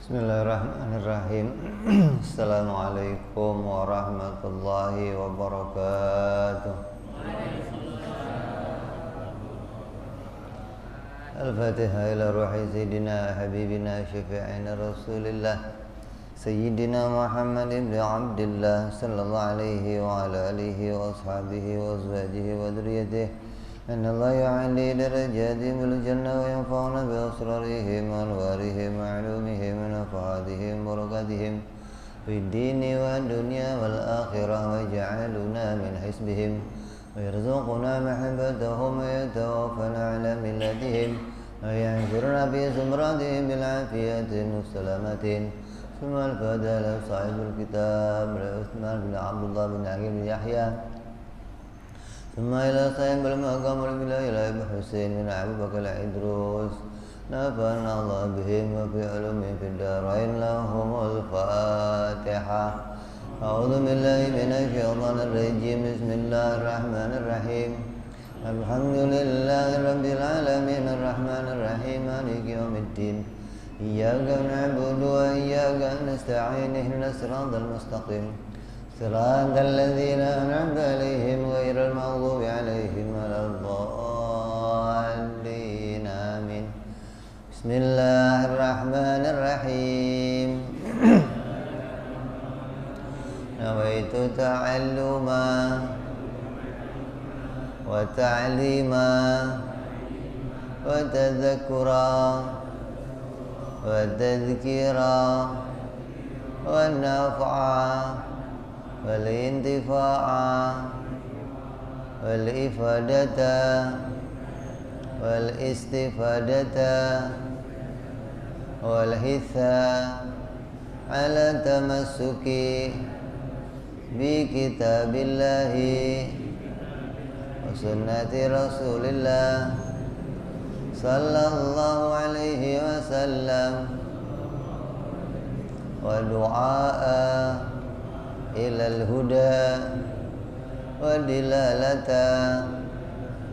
Bismillahirrahmanirrahim. Assalamualaikum warahmatullahi wabarakatuh. Al-Fatihah ila ruhi Sayyidina Habibina Syafi'ina Rasulillah Sayyidina Muhammad ibn Abdillah Sallallahu alaihi wa ala alihi wa ashabihi wa azwajihi wa dhurriyyatihi أن الله يعلي درجاتهم بالجنة وينفعنا بأسرارهم وأنوارهم وعلومهم ونفحاتهم وبركاتهم في الدين والدنيا والآخرة ويجعلنا من حزبهم ويرزقنا محبتهم ويتوفنا على ملتهم ويحشرنا في زمرتهم بالعافية والسلامة ثم الفضل صاحب الكتاب عثمان بن عبد الله بن عقيل بن يحيى ثم إلى صاحب المقام البلا إلى أبي حسين بن أبي بكر العدروس نفعنا الله بهم وفي علومهم في الدارين لهم الفاتحة أعوذ بالله من الشيطان الرجيم بسم الله الرحمن الرحيم الحمد لله رب العالمين الرحمن الرحيم مالك يوم الدين إياك نعبد وإياك نستعين اهدنا الصراط المستقيم صراط الذين أنعمت عليهم غير المغضوب عليهم ولا الضالين آمين بسم الله الرحمن الرحيم نويت تعلما وتعليما وتذكرا وتذكيرا والنفعا والانتفاع والإفادة والاستفادة والحثا على تمسك بكتاب الله وسنة رسول الله صلى الله عليه وسلم ودعاء إلى الهدى ودلالة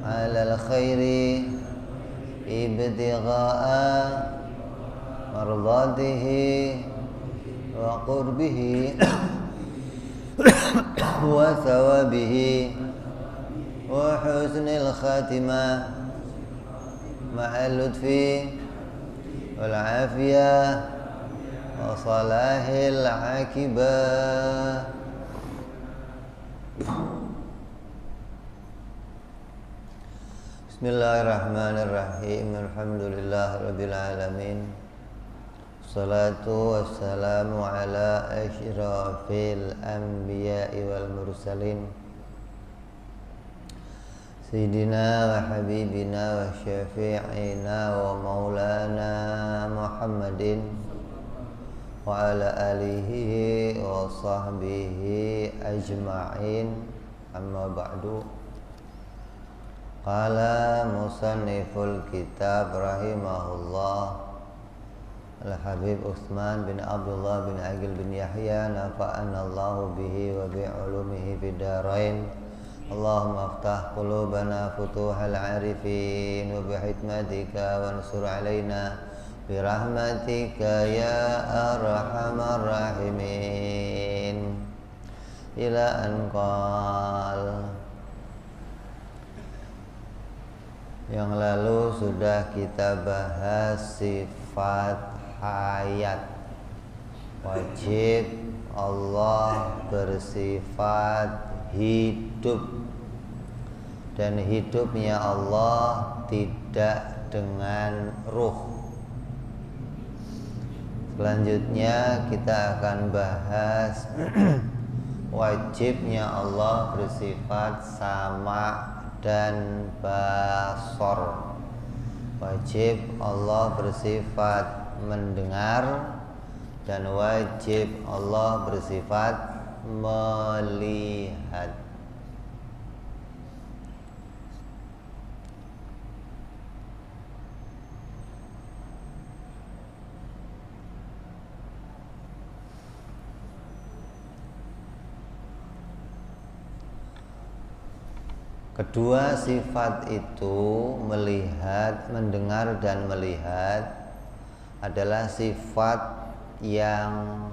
على الخير ابتغاء مرضاته وقربه وثوابه وحسن الخاتمة مع اللطف والعافية وصلاح العاقبة. Bismillahirrahmanirrahim. Alhamdulillah rabbil alamin. Salatu wassalamu ala asyrafil anbiya'i wal mursalin Sayyidina wa habibina wa syafi'ina wa maulana Muhammadin wa ala alihi wa sahbihi ajma'in, amma ba'du. Qala musanniful kitab rahimahullah Al-Habib Utsman bin Abdullah bin Aqil bin Yahya nafa'ana Allahu bihi wa bi'ulumihi fid darain. Allahumma aftah qulubana futuhal arifin wa bihikmatika wansur alaina birahmatika ya arhamar rahimin. Ila anqal. Yang lalu sudah kita bahas sifat hayat. Wajib Allah bersifat hidup, dan hidupnya Allah tidak dengan ruh. Selanjutnya kita akan bahas wajibnya Allah bersifat sama dan basor. Wajib Allah bersifat mendengar, dan wajib Allah bersifat melihat. Kedua sifat itu, melihat, mendengar dan melihat, adalah sifat yang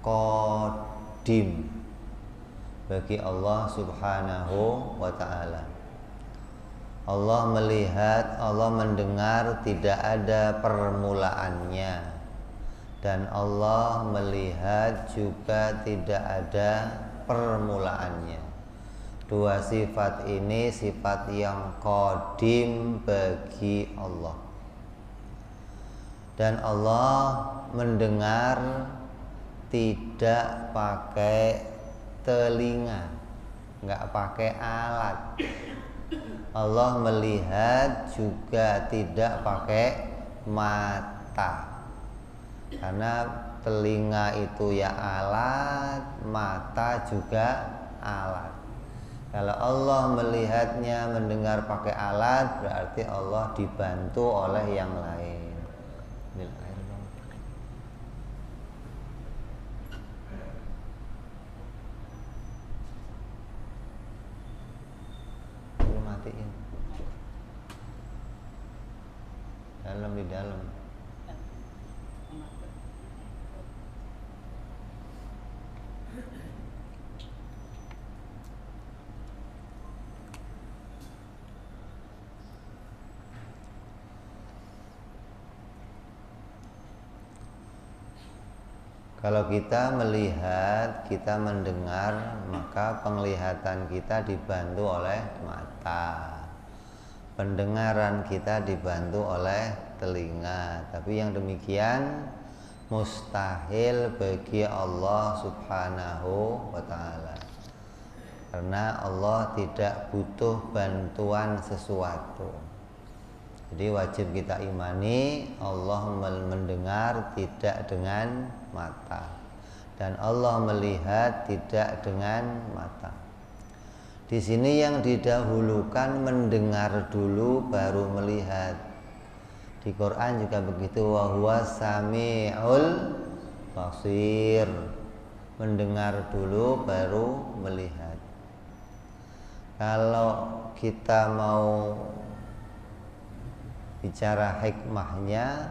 qadim bagi Allah Subhanahu wa ta'ala. Allah melihat, Allah mendengar, tidak ada permulaannya, dan Allah melihat juga tidak ada permulaannya. Dua sifat ini sifat yang qadim bagi Allah. Dan Allah mendengar tidak pakai telinga, nggak pakai alat. Allah melihat juga tidak pakai mata, karena telinga itu ya alat, mata juga alat. Kalau Allah melihatnya, mendengar pakai alat, berarti Allah dibantu oleh yang lain. Matiin. Di dalam. Kalau kita melihat, kita mendengar, maka penglihatan kita dibantu oleh mata, pendengaran kita dibantu oleh telinga. Tapi yang demikian mustahil bagi Allah Subhanahu wa ta'ala, karena Allah tidak butuh bantuan sesuatu. Jadi wajib kita imani Allah mendengar tidak dengan mata, dan Allah melihat tidak dengan mata. Di sini yang didahulukan mendengar dulu baru melihat. Di Quran juga begitu, wa huwa sami'ul basir. Mendengar dulu baru melihat. Kalau kita mau bicara hikmahnya,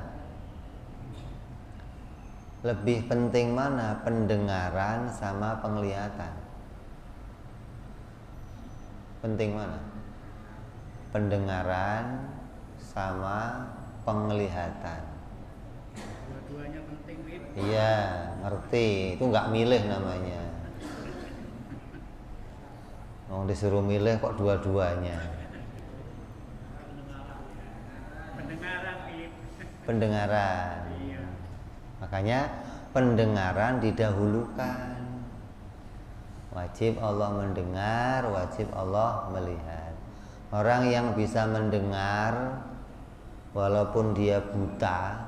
lebih penting mana pendengaran sama penglihatan? Penting mana? Pendengaran sama penglihatan. Dua-duanya penting, Bib. Iya, ngerti. Itu nggak milih namanya. Mau disuruh milih kok dua-duanya. Pendengaran, Bib. Pendengaran. Iya. Makanya pendengaran didahulukan. Wajib Allah mendengar, wajib Allah melihat. Orang yang bisa mendengar walaupun dia buta,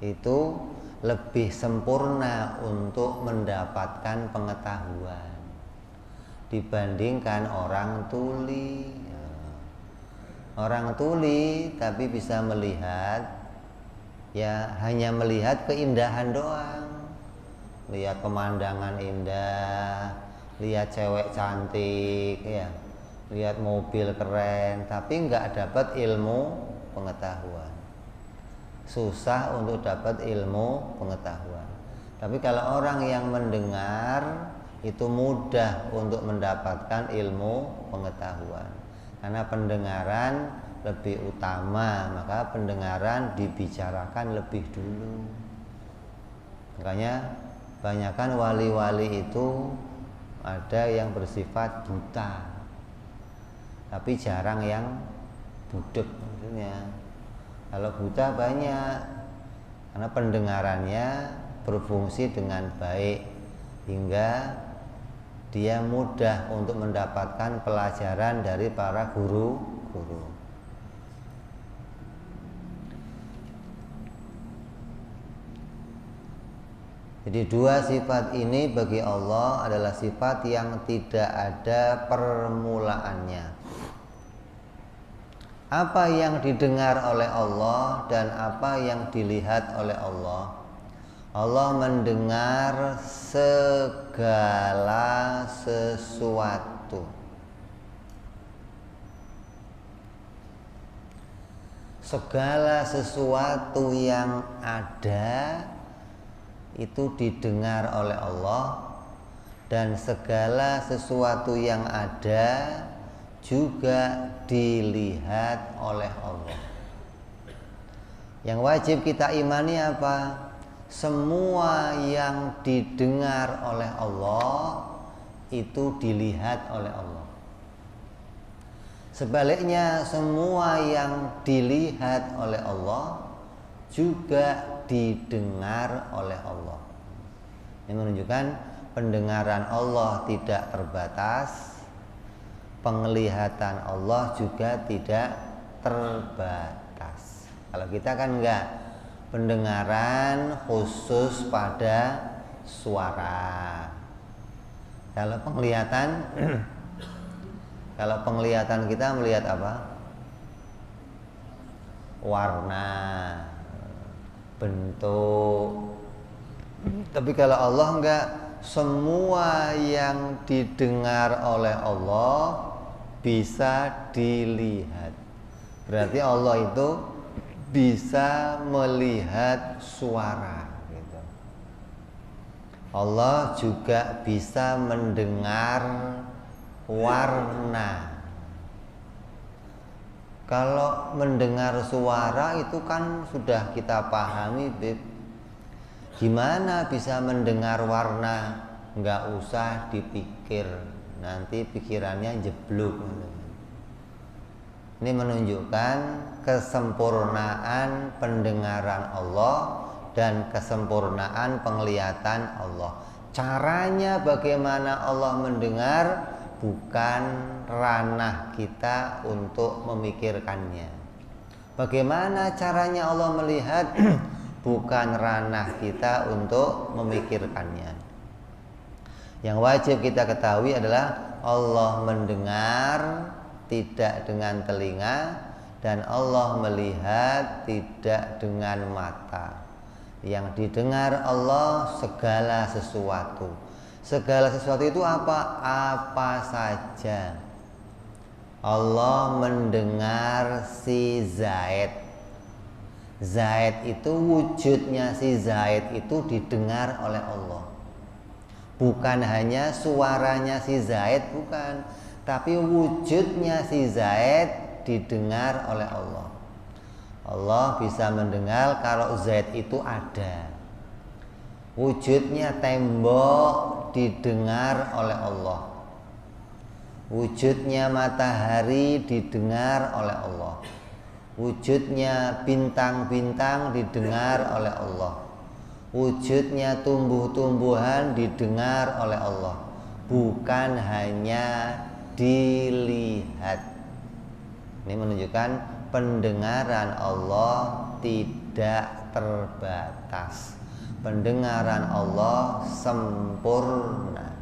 itu lebih sempurna untuk mendapatkan pengetahuan dibandingkan orang tuli. Orang tuli tapi bisa melihat, ya hanya melihat keindahan doang. Lihat pemandangan indah, lihat cewek cantik, ya, lihat mobil keren, tapi nggak dapat ilmu pengetahuan. Susah untuk dapat ilmu pengetahuan. Tapi kalau orang yang mendengar, itu mudah untuk mendapatkan ilmu pengetahuan, karena pendengaran lebih utama, maka pendengaran dibicarakan lebih dulu. Makanya banyakkan wali-wali itu ada yang bersifat buta, tapi jarang yang budek. Maksudnya kalau buta banyak, karena pendengarannya berfungsi dengan baik hingga dia mudah untuk mendapatkan pelajaran dari para guru-guru. Jadi dua sifat ini bagi Allah adalah sifat yang tidak ada permulaannya. Apa yang didengar oleh Allah dan apa yang dilihat oleh Allah. Allah mendengar segala sesuatu. segala sesuatu yang ada itu didengar oleh Allah, dan segala sesuatu yang ada juga dilihat oleh Allah. Yang wajib kita imani apa? Semua yang didengar oleh Allah itu dilihat oleh Allah. Sebaliknya, semua yang dilihat oleh Allah juga didengar oleh Allah. Ini menunjukkan pendengaran Allah tidak terbatas, penglihatan Allah juga tidak terbatas. Kalau kita kan enggak, pendengaran khusus pada suara. Kalau penglihatan kalau penglihatan kita melihat apa? Warna, bentuk. Tapi kalau Allah enggak, semua yang didengar oleh Allah bisa dilihat. Berarti Allah itu bisa melihat suara gitu. Allah juga bisa mendengar warna. Kalau mendengar suara itu kan sudah kita pahami, Beb. Gimana bisa mendengar warna? Nggak usah dipikir, nanti pikirannya jeblok. Ini menunjukkan kesempurnaan pendengaran Allah dan kesempurnaan penglihatan Allah. Caranya bagaimana Allah mendengar bukan ranah kita untuk memikirkannya. Bagaimana caranya Allah melihat bukan ranah kita untuk memikirkannya. Yang wajib kita ketahui adalah Allah mendengar tidak dengan telinga, dan Allah melihat tidak dengan mata. Yang didengar Allah segala sesuatu. Segala sesuatu itu apa? Apa saja. Allah mendengar si Zaid. Zaid itu, wujudnya si Zaid itu didengar oleh Allah. Bukan hanya suaranya si Zaid, bukan, tapi wujudnya si Zaid didengar oleh Allah. Allah bisa mendengar kalau Zaid itu ada. Wujudnya tembok didengar oleh Allah. Wujudnya matahari didengar oleh Allah. Wujudnya bintang-bintang didengar oleh Allah. Wujudnya tumbuh-tumbuhan didengar oleh Allah. Bukan hanya dilihat. Ini menunjukkan pendengaran Allah tidak terbatas. Pendengaran Allah sempurna.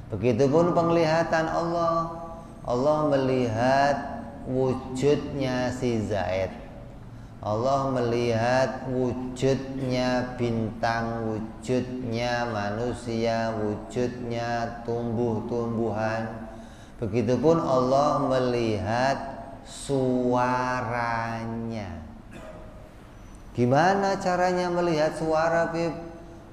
Begitupun penglihatan Allah. Allah melihat wujudnya si Zaid. Allah melihat wujudnya bintang, wujudnya manusia, wujudnya tumbuh-tumbuhan. Begitupun Allah melihat suaranya. Gimana caranya melihat suara, Bib?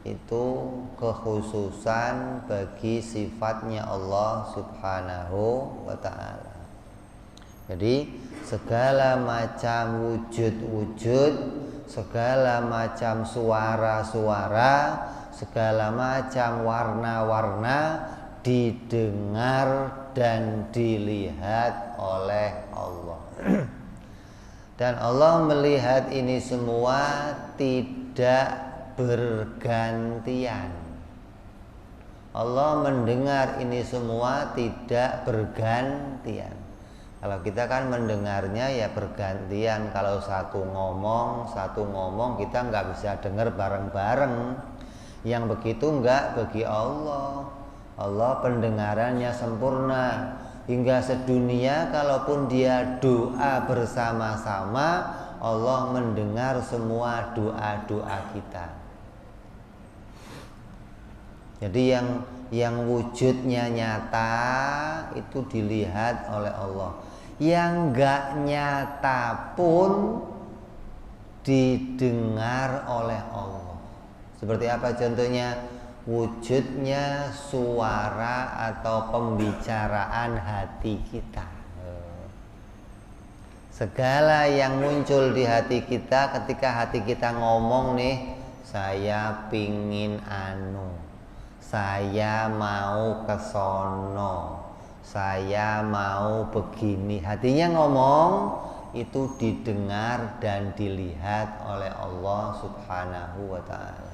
Itu kekhususan bagi sifatnya Allah Subhanahu wa ta'ala. Jadi segala macam wujud-wujud, segala macam suara-suara, segala macam warna-warna didengar dan dilihat oleh Allah. Dan Allah melihat ini semua tidak bergantian. Allah mendengar ini semua tidak bergantian. Kalau kita kan mendengarnya ya bergantian. Kalau satu ngomong kita nggak bisa dengar bareng-bareng. Yang begitu enggak bagi Allah. Allah pendengarannya sempurna. Hingga sedunia kalaupun dia doa bersama-sama, Allah mendengar semua doa-doa kita. Jadi yang wujudnya nyata itu dilihat oleh Allah. yang gak nyata pun didengar oleh Allah. Seperti apa contohnya? Wujudnya suara atau pembicaraan hati kita. Segala yang muncul di hati kita ketika hati kita ngomong nih, saya pingin anu, saya mau kesono, saya mau begini. Hatinya ngomong, itu didengar dan dilihat oleh Allah Subhanahu wa ta'ala.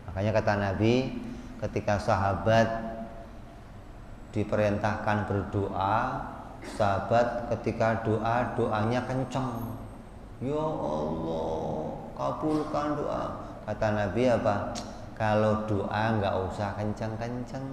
Makanya kata Nabi, ketika sahabat diperintahkan berdoa, sahabat ketika doanya kenceng. Ya Allah, kabulkan doa. Kata Nabi apa? Kalau doa nggak usah kenceng-kenceng.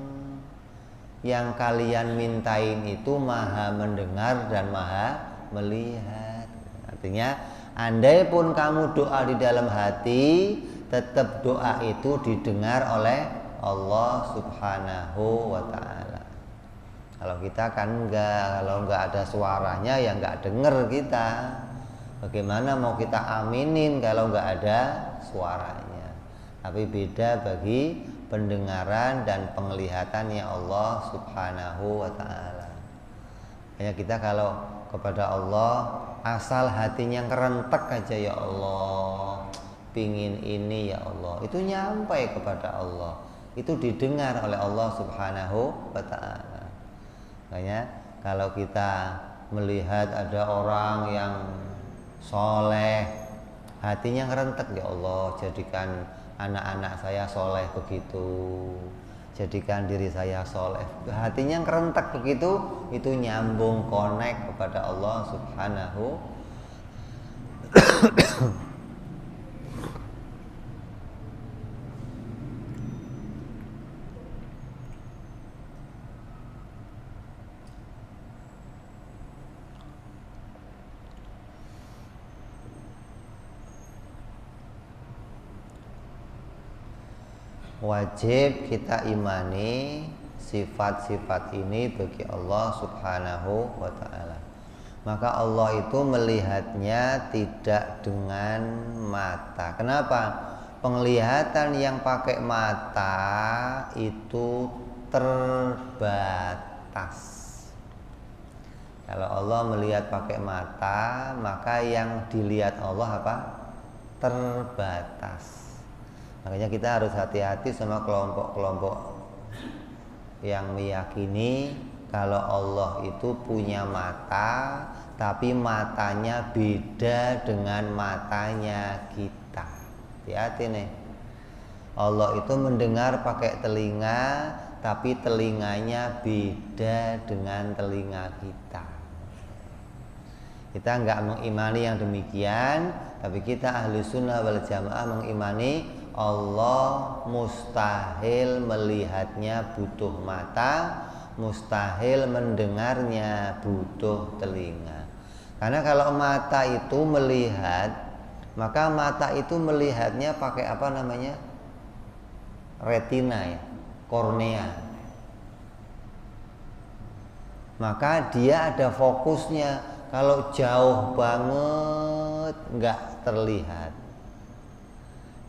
Yang kalian mintain itu maha mendengar dan maha melihat. Artinya, andai pun kamu doa di dalam hati, tetap doa itu didengar oleh Allah Subhanahu wa ta'ala. Kalau kita kan enggak, kalau enggak ada suaranya ya enggak denger kita. Bagaimana mau kita aminin kalau enggak ada suaranya? Tapi beda bagi pendengaran dan penglihatannya Allah Subhanahu wa ta'ala. Hanya kita kalau kepada Allah asal hatinya kerentek aja, ya Allah, pingin ini ya Allah, itu nyampai kepada Allah, itu didengar oleh Allah Subhanahu wa ta'ala. Makanya kalau kita melihat ada orang yang soleh, hatinya ngerentek, ya Allah, jadikan anak-anak saya soleh begitu, jadikan diri saya soleh. Hatinya ngerentek begitu, itu nyambung, connect kepada Allah Subhanahu. Wajib kita imani sifat-sifat ini bagi Allah Subhanahu wa ta'ala. Maka Allah itu melihatnya tidak dengan mata. Kenapa? Penglihatan yang pakai mata itu terbatas. Kalau Allah melihat pakai mata, maka yang dilihat Allah apa? Terbatas. Makanya kita harus hati-hati sama kelompok-kelompok yang meyakini kalau Allah itu punya mata, tapi matanya beda dengan matanya kita. Hati-hati nih. Allah itu mendengar pakai telinga, tapi telinganya beda dengan telinga kita. Kita nggak mengimani yang demikian, tapi kita ahli sunnah wal jamaah mengimani Allah mustahil melihatnya butuh mata, mustahil mendengarnya butuh telinga. Karena kalau mata itu melihat, maka mata itu melihatnya pakai apa namanya? Retina ya, kornea. Maka dia ada fokusnya. Kalau jauh banget nggak terlihat,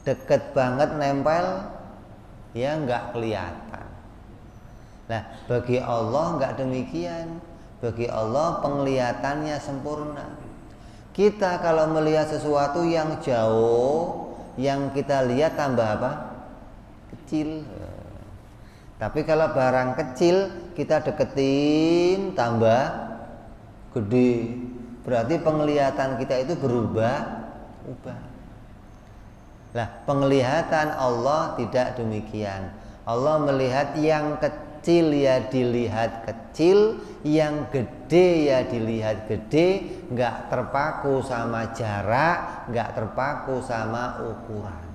deket banget nempel ya nggak kelihatan. Nah, bagi Allah nggak demikian. Bagi Allah penglihatannya sempurna. Kita kalau melihat sesuatu yang jauh, yang kita lihat tambah apa? Kecil. Tapi kalau barang kecil kita deketin tambah gede. Berarti penglihatan kita itu berubah. Nah, penglihatan Allah tidak demikian. Allah melihat yang kecil ya dilihat kecil, yang gede ya dilihat gede, nggak terpaku sama jarak, nggak terpaku sama ukuran.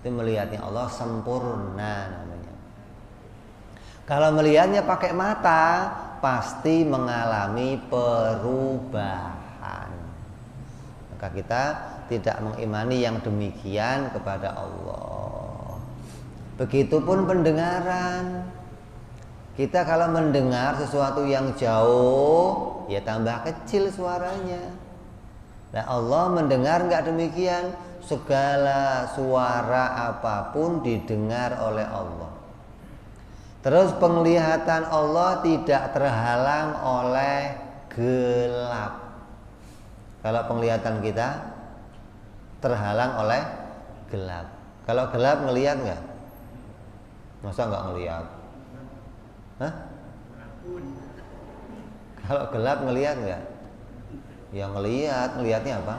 Itu melihatnya Allah sempurna namanya. Kalau melihatnya pakai mata, pasti mengalami perubahan. Maka kita tidak mengimani yang demikian kepada Allah. Begitupun pendengaran. Kita kalau mendengar sesuatu yang jauh, ya tambah kecil suaranya. Nah, Allah mendengar enggak demikian? Segala suara apapun didengar oleh Allah. Terus penglihatan Allah tidak terhalang oleh gelap. Kalau penglihatan kita terhalang oleh gelap. Kalau gelap ngelihat nggak? Masa nggak ngelihat? Hah? Kalau gelap ngelihat nggak? Ya ngelihat. Ngelihatnya apa?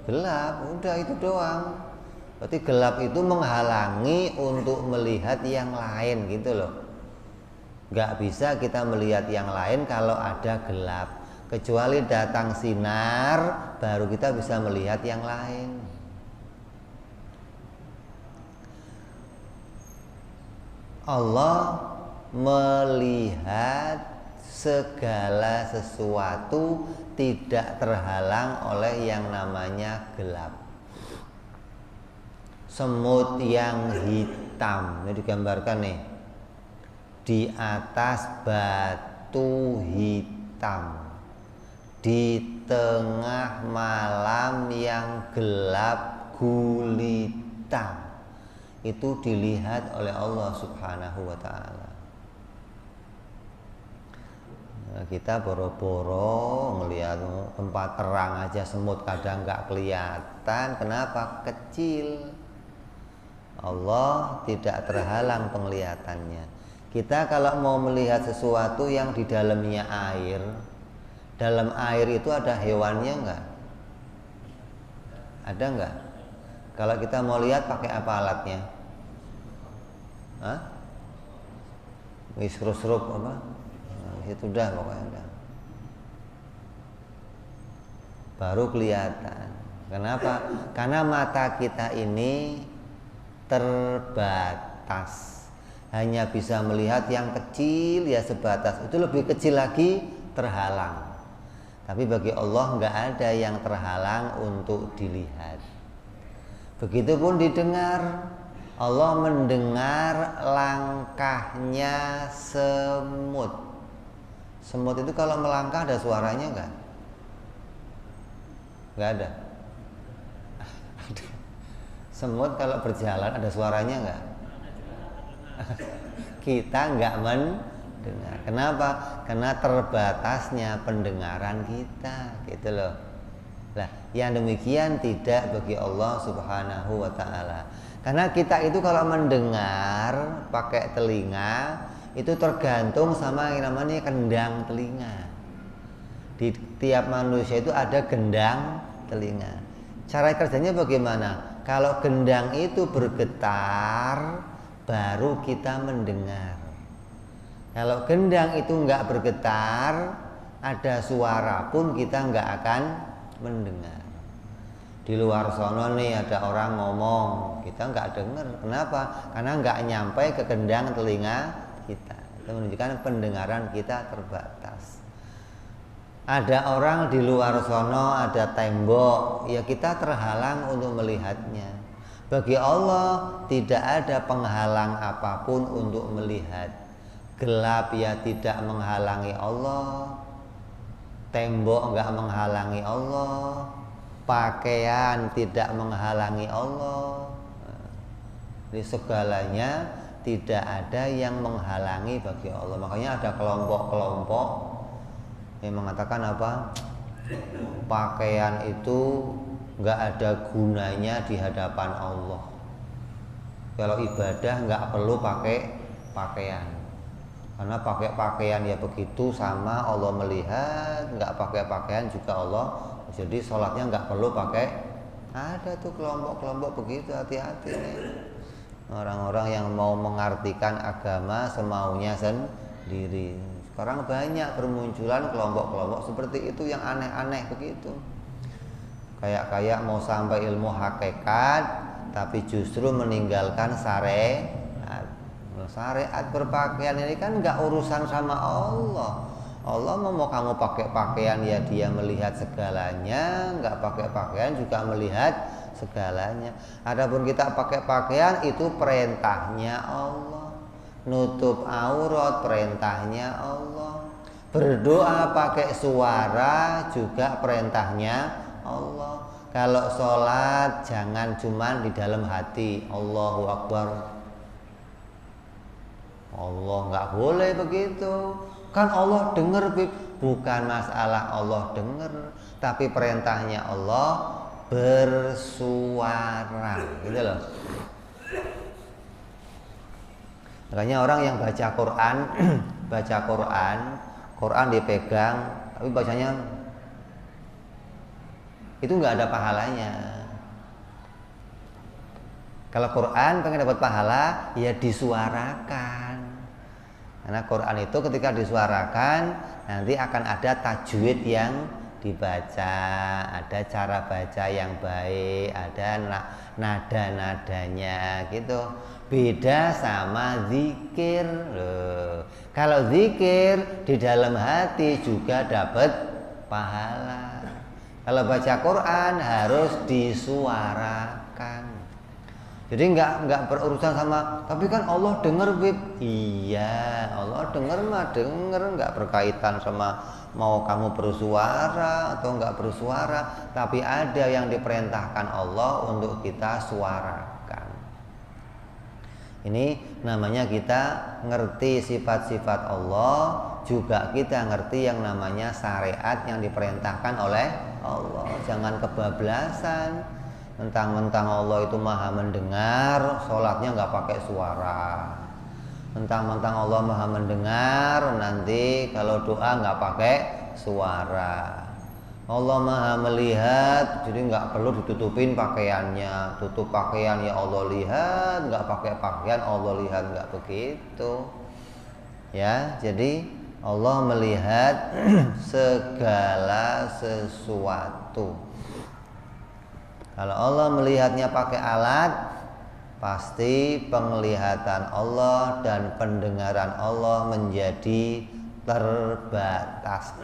Gelap. Udah itu doang. Berarti gelap itu menghalangi untuk melihat yang lain gitu loh. Nggak bisa kita melihat yang lain kalau ada gelap. Kecuali datang sinar, baru kita bisa melihat yang lain. Allah melihat segala sesuatu tidak terhalang oleh yang namanya gelap. Semut yang hitam, ini digambarkan nih, di atas batu hitam, di tengah malam yang gelap gulita, itu dilihat oleh Allah Subhanahu wa ta'ala. Nah, kita boro-boro ngelihat tempat terang aja semut kadang nggak kelihatan. Kenapa? Kecil. Allah tidak terhalang penglihatannya. Kita kalau mau melihat sesuatu yang di dalamnya air, dalam air itu ada hewannya enggak? Ada enggak? Kalau kita mau lihat pakai apa alatnya? Hah? Mikroskop apa? Nah, itu dah pokoknya dah. Baru kelihatan. Kenapa? Karena mata kita ini terbatas. Hanya bisa melihat yang kecil ya sebatas. Itu lebih kecil lagi terhalang. Tapi bagi Allah nggak ada yang terhalang untuk dilihat. Begitupun didengar. Allah mendengar langkahnya semut. Semut itu kalau melangkah ada suaranya nggak? Nggak ada. Semut kalau berjalan ada suaranya nggak? Kita nggak mendengar. Kenapa? Karena terbatasnya pendengaran kita, gitu loh. Nah, yang demikian tidak bagi Allah Subhanahu wa ta'ala. Karena kita itu kalau mendengar pakai telinga itu tergantung sama yang namanya kendang telinga. Di tiap manusia itu ada gendang telinga. Cara kerjanya bagaimana? Kalau gendang itu bergetar, baru kita mendengar. Kalau gendang itu nggak bergetar, ada suara pun kita nggak akan mendengar. Di luar sono nih ada orang ngomong, kita nggak dengar. Kenapa? Karena nggak nyampe ke gendang telinga kita. Itu menunjukkan pendengaran kita terbatas. Ada orang di luar sono, ada tembok, ya kita terhalang untuk melihatnya. Bagi Allah tidak ada penghalang apapun untuk melihat. Gelap ya tidak menghalangi Allah, tembok enggak menghalangi Allah, pakaian tidak menghalangi Allah. Jadi segalanya tidak ada yang menghalangi bagi Allah. Makanya ada kelompok-kelompok yang mengatakan apa? Pakaian itu nggak ada gunanya di hadapan Allah. Kalau ibadah nggak perlu pakai pakaian, karena pakai pakaian ya begitu sama Allah melihat, nggak pakai pakaian juga Allah. Jadi sholatnya nggak perlu pakai. Ada tuh kelompok-kelompok begitu, hati-hati nih. Orang-orang yang mau mengartikan agama semaunya sendiri. Sekarang banyak bermunculan kelompok-kelompok seperti itu yang aneh-aneh begitu. Kayak mau sampai ilmu hakikat, tapi justru meninggalkan syariat. Syariat berpakaian ini kan nggak urusan sama Allah. Allah mau kamu pakai pakaian ya dia melihat segalanya, nggak pakai pakaian juga melihat segalanya. Adapun kita pakai pakaian itu perintahnya Allah. nutup aurat perintahnya Allah. Berdoa pakai suara juga perintahnya Allah. Kalau sholat jangan cuma di dalam hati, Allahu Akbar. Allah nggak boleh begitu. Kan Allah dengar, bukan masalah Allah dengar, tapi perintahnya Allah bersuara, gitu loh. Makanya orang yang baca Quran, Quran dipegang, tapi bacanya itu nggak ada pahalanya. Kalau Quran pengen dapat pahala, ya disuarakan. Karena Quran itu ketika disuarakan, nanti akan ada tajwid yang dibaca, ada cara baca yang baik, ada nada-nadanya gitu. Beda sama zikir loh. Kalau zikir di dalam hati juga dapat pahala. Kalau baca Quran harus disuarakan. Jadi nggak berurusan sama, tapi kan Allah dengar, Bib. Iya, Allah dengar mah dengar, nggak berkaitan sama mau kamu bersuara atau nggak bersuara, tapi ada yang diperintahkan Allah untuk kita suarakan. Ini namanya kita ngerti sifat-sifat Allah, juga kita ngerti yang namanya syariat yang diperintahkan oleh Allah. Jangan kebablasan. Mentang-mentang Allah itu maha mendengar, sholatnya nggak pakai suara. Mentang-mentang Allah maha mendengar, nanti kalau doa nggak pakai suara. Allah maha melihat, jadi nggak perlu ditutupin pakaiannya. Tutup pakaian ya Allah lihat, nggak pakai pakaian Allah lihat, nggak begitu. Ya, jadi Allah melihat segala sesuatu. Kalau Allah melihatnya pakai alat, pasti penglihatan Allah dan pendengaran Allah menjadi terbatas.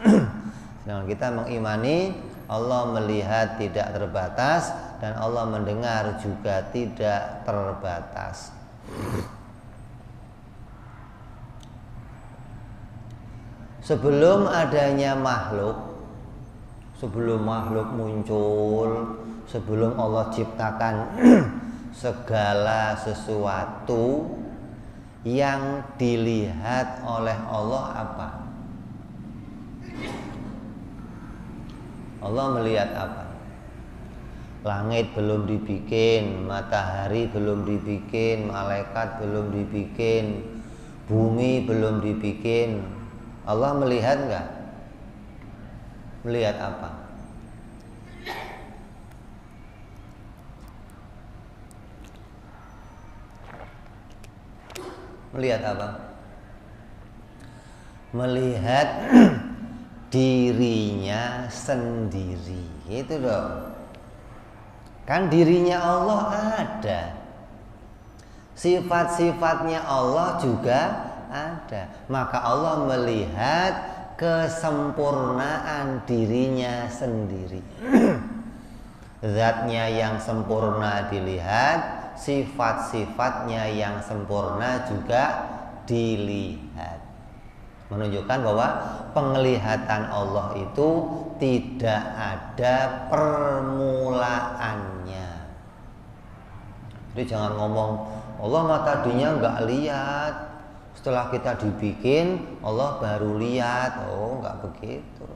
Sedangkan kita mengimani Allah melihat tidak terbatas dan Allah mendengar juga tidak terbatas. Sebelum adanya makhluk, sebelum makhluk muncul, sebelum Allah ciptakan segala sesuatu, yang dilihat oleh Allah apa? Allah melihat apa? Langit belum dibikin, matahari belum dibikin, malaikat belum dibikin, bumi belum dibikin. Allah melihat enggak? Melihat apa? Melihat apa? Melihat dirinya sendiri. Itu dong. Kan dirinya Allah ada. Sifat-sifatnya Allah juga ada. Maka Allah melihat kesempurnaan dirinya sendiri. Zatnya yang sempurna dilihat, sifat-sifatnya yang sempurna juga dilihat. Menunjukkan bahwa penglihatan Allah itu tidak ada permulaannya. Jadi jangan ngomong Allah mah tadinya nggak lihat, setelah kita dibikin Allah baru lihat. Oh, nggak begitu.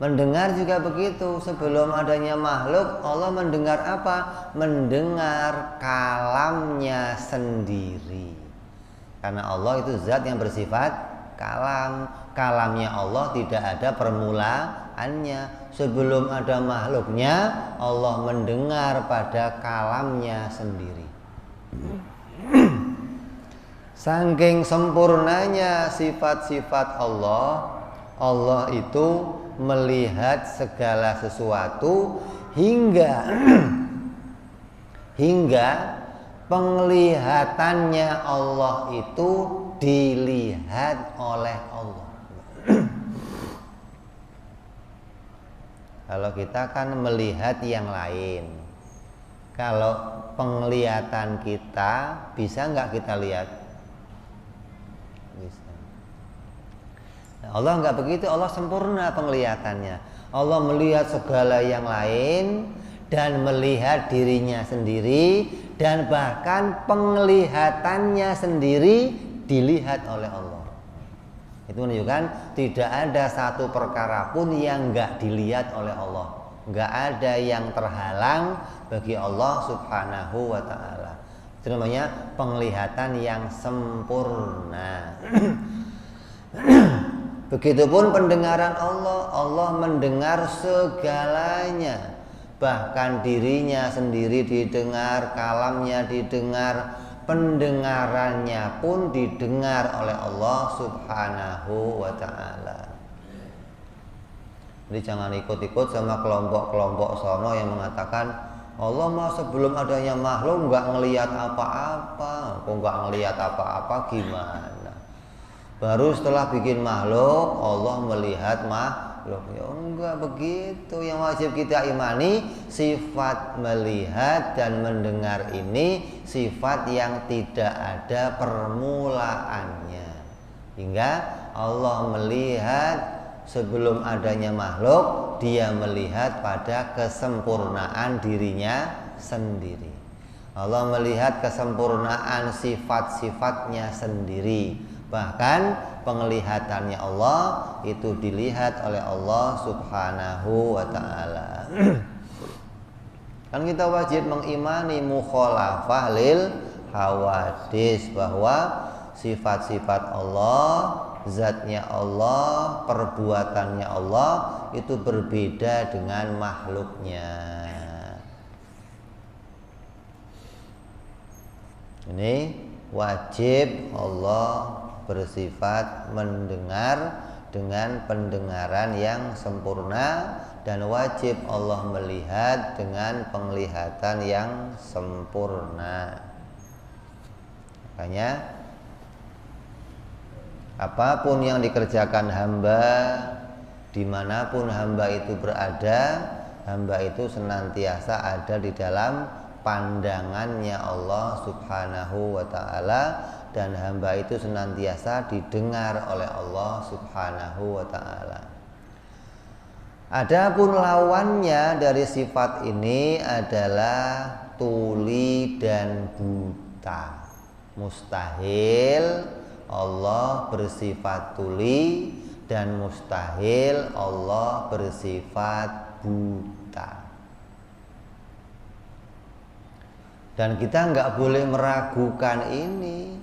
Mendengar juga begitu. Sebelum adanya makhluk, Allah mendengar apa? Mendengar kalamnya sendiri. Karena Allah itu zat yang bersifat kalam. Kalamnya Allah tidak ada permulaannya. Sebelum ada makhluknya, Allah mendengar pada kalamnya sendiri. Saking sempurnanya sifat-sifat Allah, Allah itu melihat segala sesuatu hingga penglihatannya Allah itu dilihat oleh Allah. Kalau kita kan melihat yang lain. Kalau penglihatan kita bisa nggak kita lihat? Allah enggak begitu, Allah sempurna penglihatannya. Allah melihat segala yang lain dan melihat dirinya sendiri, dan bahkan penglihatannya sendiri dilihat oleh Allah. Itu menunjukkan tidak ada satu perkara pun yang enggak dilihat oleh Allah. Enggak ada yang terhalang bagi Allah Subhanahu wa ta'ala. Itu namanya penglihatan yang sempurna. Begitupun pendengaran Allah. Allah mendengar segalanya, bahkan dirinya sendiri didengar, kalamnya didengar, pendengarannya pun didengar oleh Allah Subhanahu wa ta'ala. Jadi jangan ikut-ikut sama kelompok-kelompok sono yang mengatakan Allah mah sebelum adanya makhluk nggak ngelihat apa-apa. Kok nggak ngelihat apa-apa gimana? Baru setelah bikin makhluk Allah melihat makhluk. Ya enggak begitu. Yang wajib kita imani, sifat melihat dan mendengar ini sifat yang tidak ada permulaannya. Hingga Allah melihat sebelum adanya makhluk, Dia melihat pada kesempurnaan dirinya sendiri. Allah melihat kesempurnaan sifat-sifatnya sendiri. Bahkan penglihatannya Allah itu dilihat oleh Allah Subhanahu wa ta'ala. Kan kita wajib mengimani mukhalafah lil hawadis, bahwa sifat-sifat Allah, zatnya Allah, perbuatannya Allah itu berbeda dengan makhluknya. Ini wajib Allah bersifat mendengar dengan pendengaran yang sempurna, dan wajib Allah melihat dengan penglihatan yang sempurna. Makanya apapun yang dikerjakan hamba, dimanapun hamba itu berada, hamba itu senantiasa ada di dalam pandangannya Allah Subhanahu wa ta'ala, dan hamba itu senantiasa didengar oleh Allah Subhanahu wa ta'ala. Adapun lawannya dari sifat ini adalah tuli dan buta. Mustahil Allah bersifat tuli, dan mustahil Allah bersifat buta. Dan kita nggak boleh meragukan ini.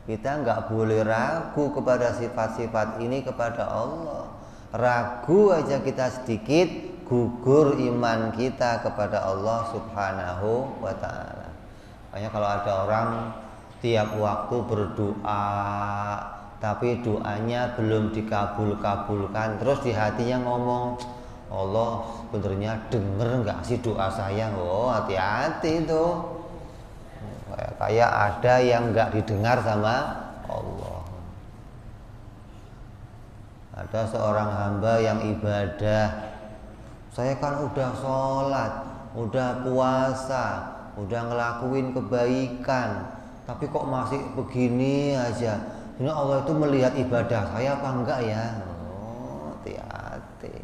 Kita nggak boleh ragu kepada sifat-sifat ini kepada Allah. Ragu aja kita sedikit, gugur iman kita kepada Allah Subhanahu wa ta'ala. Makanya kalau ada orang tiap waktu berdoa tapi doanya belum dikabul-kabulkan, terus di hatinya ngomong, Allah sebenarnya denger nggak sih doa saya? Oh, hati-hati tuh. Kayak ada yang nggak didengar sama Allah. Ada seorang hamba yang ibadah, saya kan udah sholat, udah puasa, udah ngelakuin kebaikan, tapi kok masih begini aja. Ini Allah itu melihat ibadah saya apa enggak ya? Oh, hati-hati.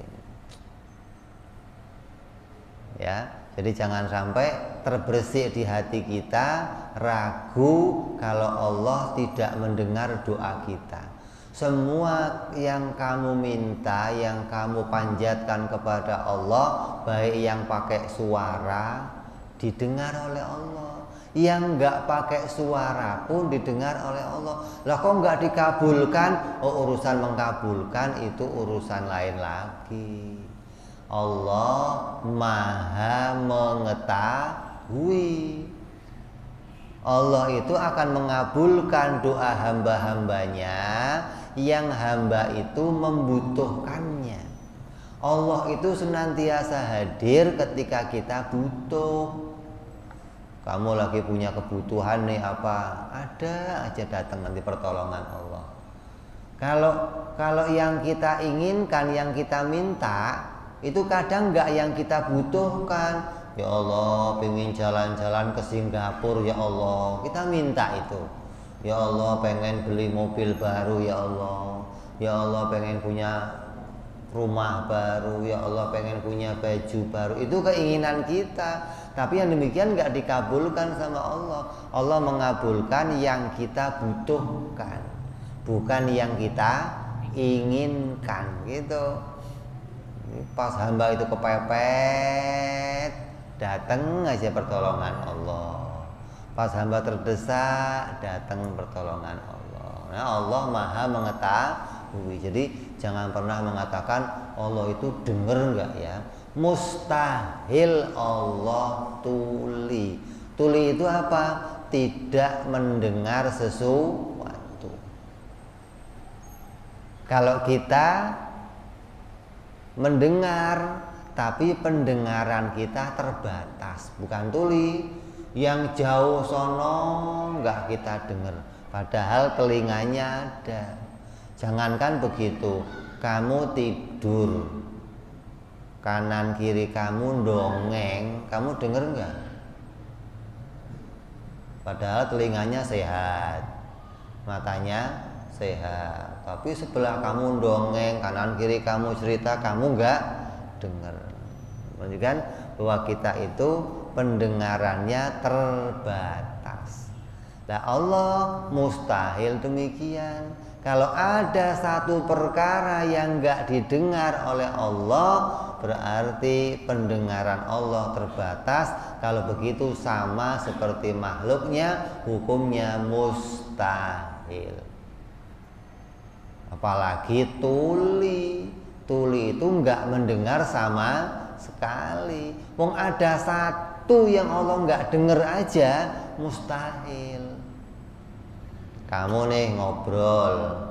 Ya. Jadi jangan sampai terbersih di hati kita ragu kalau Allah tidak mendengar doa kita. Semua yang kamu minta, yang kamu panjatkan kepada Allah, baik yang pakai suara didengar oleh Allah, yang enggak pakai suara pun didengar oleh Allah. Lah kok enggak dikabulkan? Oh, urusan mengkabulkan itu urusan lain lagi. Allah Maha mengetahui. Allah itu akan mengabulkan doa hamba-hambanya yang hamba itu membutuhkannya. Allah itu senantiasa hadir ketika kita butuh. Kamu lagi punya kebutuhan nih apa? Ada aja datang nanti pertolongan Allah. Kalau yang kita inginkan, yang kita minta, itu kadang enggak yang kita butuhkan. Ya Allah, pengen jalan-jalan ke Singapura, ya Allah, kita minta itu. Ya Allah, pengen beli mobil baru, ya Allah. Ya Allah pengen punya rumah baru, ya Allah pengen punya baju baru. Itu keinginan kita. Tapi yang demikian nggak dikabulkan sama Allah. Allah mengabulkan yang kita butuhkan, bukan yang kita inginkan gitu. Pas hamba itu kepepet, datang aja pertolongan Allah. Pas hamba terdesak, datang pertolongan Allah. Nah, Allah Maha mengetahui. Jadi jangan pernah mengatakan Allah itu dengar enggak ya. Mustahil Allah tuli. Tuli itu apa? Tidak mendengar sesuatu. Kalau kita mendengar, tapi pendengaran kita terbatas, bukan tuli. Yang jauh sono enggak kita dengar, padahal telinganya ada. Jangankan begitu, kamu tidur, kanan kiri kamu dongeng, kamu dengar enggak? Padahal telinganya sehat, matanya sehat, tapi sebelah kamu dongeng, kanan kiri kamu cerita, kamu enggak dengar. Menunjukkan bahwa kita itu pendengarannya terbatas. Nah, Allah mustahil demikian. Kalau ada satu perkara yang enggak didengar oleh Allah, berarti pendengaran Allah terbatas. Kalau begitu sama seperti makhluknya, hukumnya mustahil. Apalagi tuli. Tuli itu enggak mendengar sama sekali. Wong ada satu yang Allah enggak dengar aja, mustahil. Kamu nih ngobrol,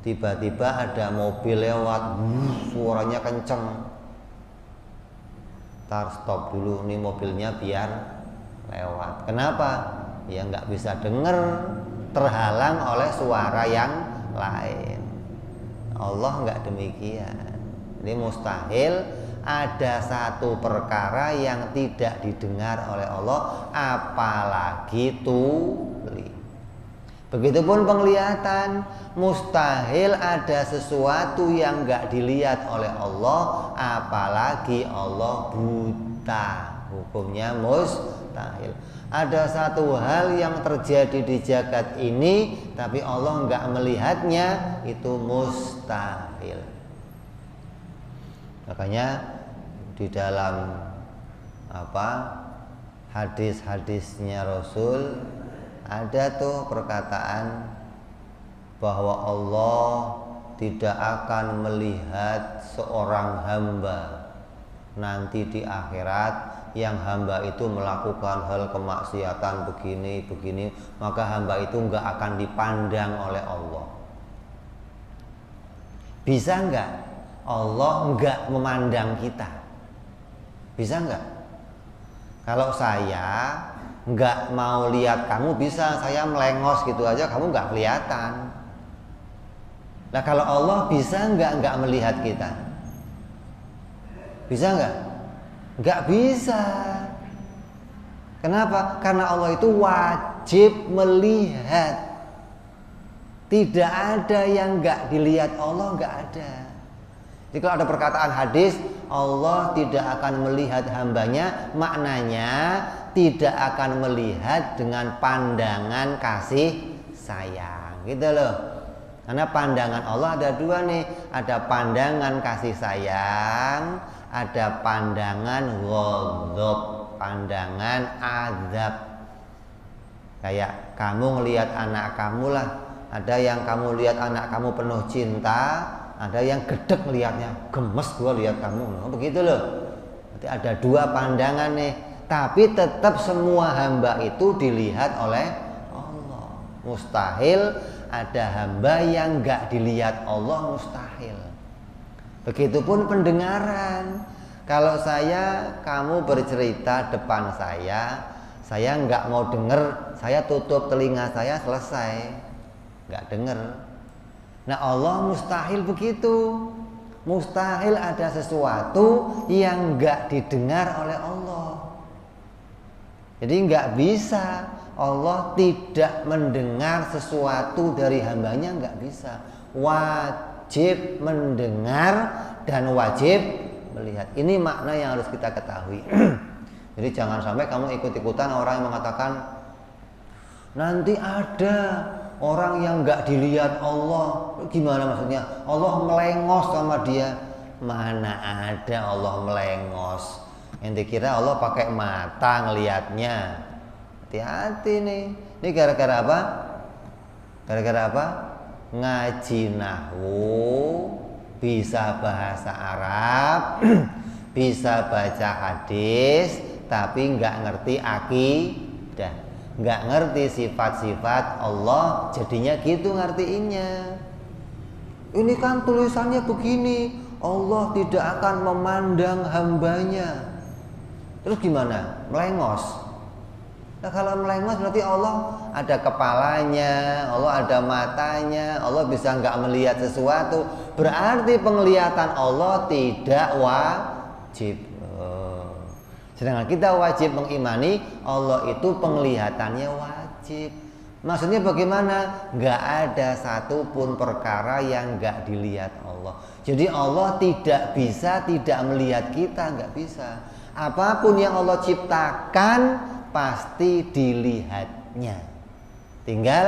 tiba-tiba ada mobil lewat, suaranya kenceng. Tar stop dulu nih mobilnya biar lewat. Kenapa? Ya nggak bisa dengar, terhalang oleh suara yang lain. Allah nggak demikian. Ini mustahil ada satu perkara yang tidak didengar oleh Allah, apalagi tuli. Begitupun penglihatan, mustahil ada sesuatu yang nggak dilihat oleh Allah, apalagi Allah buta. Hukumnya mustahil. Ada satu hal yang terjadi di jagat ini, tapi Allah nggak melihatnya, itu mustahil. Makanya di dalam hadis-hadisnya Rasul ada tuh perkataan bahwa Allah tidak akan melihat seorang hamba nanti di akhirat yang hamba itu melakukan hal kemaksiatan begini, maka hamba itu enggak akan dipandang oleh Allah. Bisa enggak Allah enggak memandang kita? Bisa enggak? Kalau saya enggak mau lihat kamu, bisa saya melengos gitu aja kamu enggak kelihatan. Nah, kalau Allah bisa enggak melihat kita? Bisa enggak? Enggak bisa. Kenapa? Karena Allah itu wajib melihat. Tidak ada yang enggak dilihat Allah, enggak ada. Jadi kalau ada perkataan hadis Allah tidak akan melihat hambanya, maknanya tidak akan melihat dengan pandangan kasih sayang, gitu loh. Karena pandangan Allah ada dua nih, ada pandangan kasih sayang, ada pandangan ghadab, pandangan azab. Kayak kamu ngelihat anak kamu lah, ada yang kamu lihat anak kamu penuh cinta, ada yang gedek lihatnya, gemes gua lihat kamu, begitu loh. Berarti ada dua pandangan nih, tapi tetap semua hamba itu dilihat oleh Allah. Mustahil ada hamba yang enggak dilihat Allah, mustahil. Begitupun pendengaran. Kalau kamu bercerita depan saya enggak mau dengar, saya tutup telinga saya, selesai, enggak dengar. Nah, Allah mustahil begitu. Mustahil ada sesuatu yang enggak didengar oleh Allah. Jadi enggak bisa Allah tidak mendengar sesuatu dari hambanya, enggak bisa. wajib mendengar dan wajib melihat. Ini makna yang harus kita ketahui. Jadi jangan sampai kamu ikut-ikutan orang yang mengatakan nanti ada orang yang nggak dilihat Allah. Gimana maksudnya? Allah melengos sama dia. Mana ada Allah melengos? Ente kira Allah pakai mata ngelihatnya? Hati-hati nih. Ini gara-gara apa? Gara-gara apa? Ngaji nahwu, bisa bahasa Arab, bisa baca hadis, tapi nggak ngerti akidah, nggak ngerti sifat-sifat Allah, jadinya gitu ngertiinnya. Ini kan tulisannya begini, Allah tidak akan memandang hambanya. Terus gimana? Melengos. Nah, kalau melengos berarti Allah ada kepalanya, Allah ada matanya, Allah bisa nggak melihat sesuatu. Berarti penglihatan Allah tidak wajib. Sedangkan kita wajib mengimani Allah itu penglihatannya wajib. Maksudnya bagaimana? Nggak ada satupun perkara yang nggak dilihat Allah. Jadi Allah tidak bisa tidak melihat kita, nggak bisa. Apapun yang Allah ciptakan pasti dilihatnya. Tinggal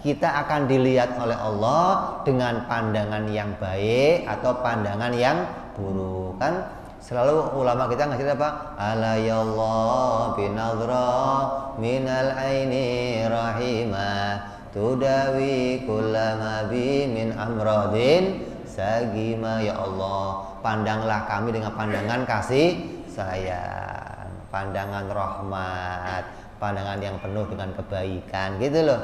kita akan dilihat oleh Allah dengan pandangan yang baik atau pandangan yang buruk. Kan selalu ulama kita ngasih apa? Ala yallah binadra minal aini rahimah tudawi kullama bi min amradin sagima. Ya Allah, pandanglah kami dengan pandangan kasih sayang, pandangan rahmat, pandangan yang penuh dengan kebaikan, gitu loh.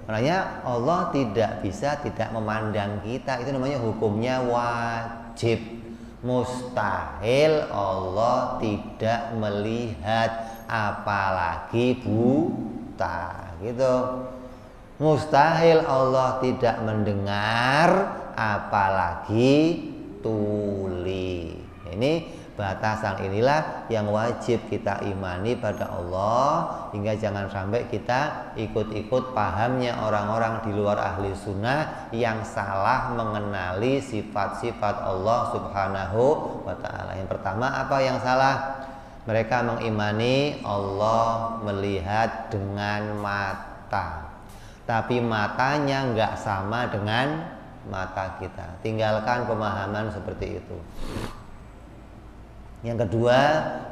Makanya Allah tidak bisa tidak memandang kita. Itu namanya hukumnya wajib. Mustahil Allah tidak melihat, apalagi buta, gitu. Mustahil Allah tidak mendengar, apalagi tuli. Ini batasan inilah yang wajib kita imani pada Allah, hingga jangan sampai kita ikut-ikut pahamnya orang-orang di luar ahli sunnah yang salah mengenali sifat-sifat Allah subhanahu wa ta'ala. Yang pertama, apa yang salah? Mereka mengimani Allah melihat dengan mata, tapi matanya nggak sama dengan mata kita. Tinggalkan pemahaman seperti itu. Yang kedua,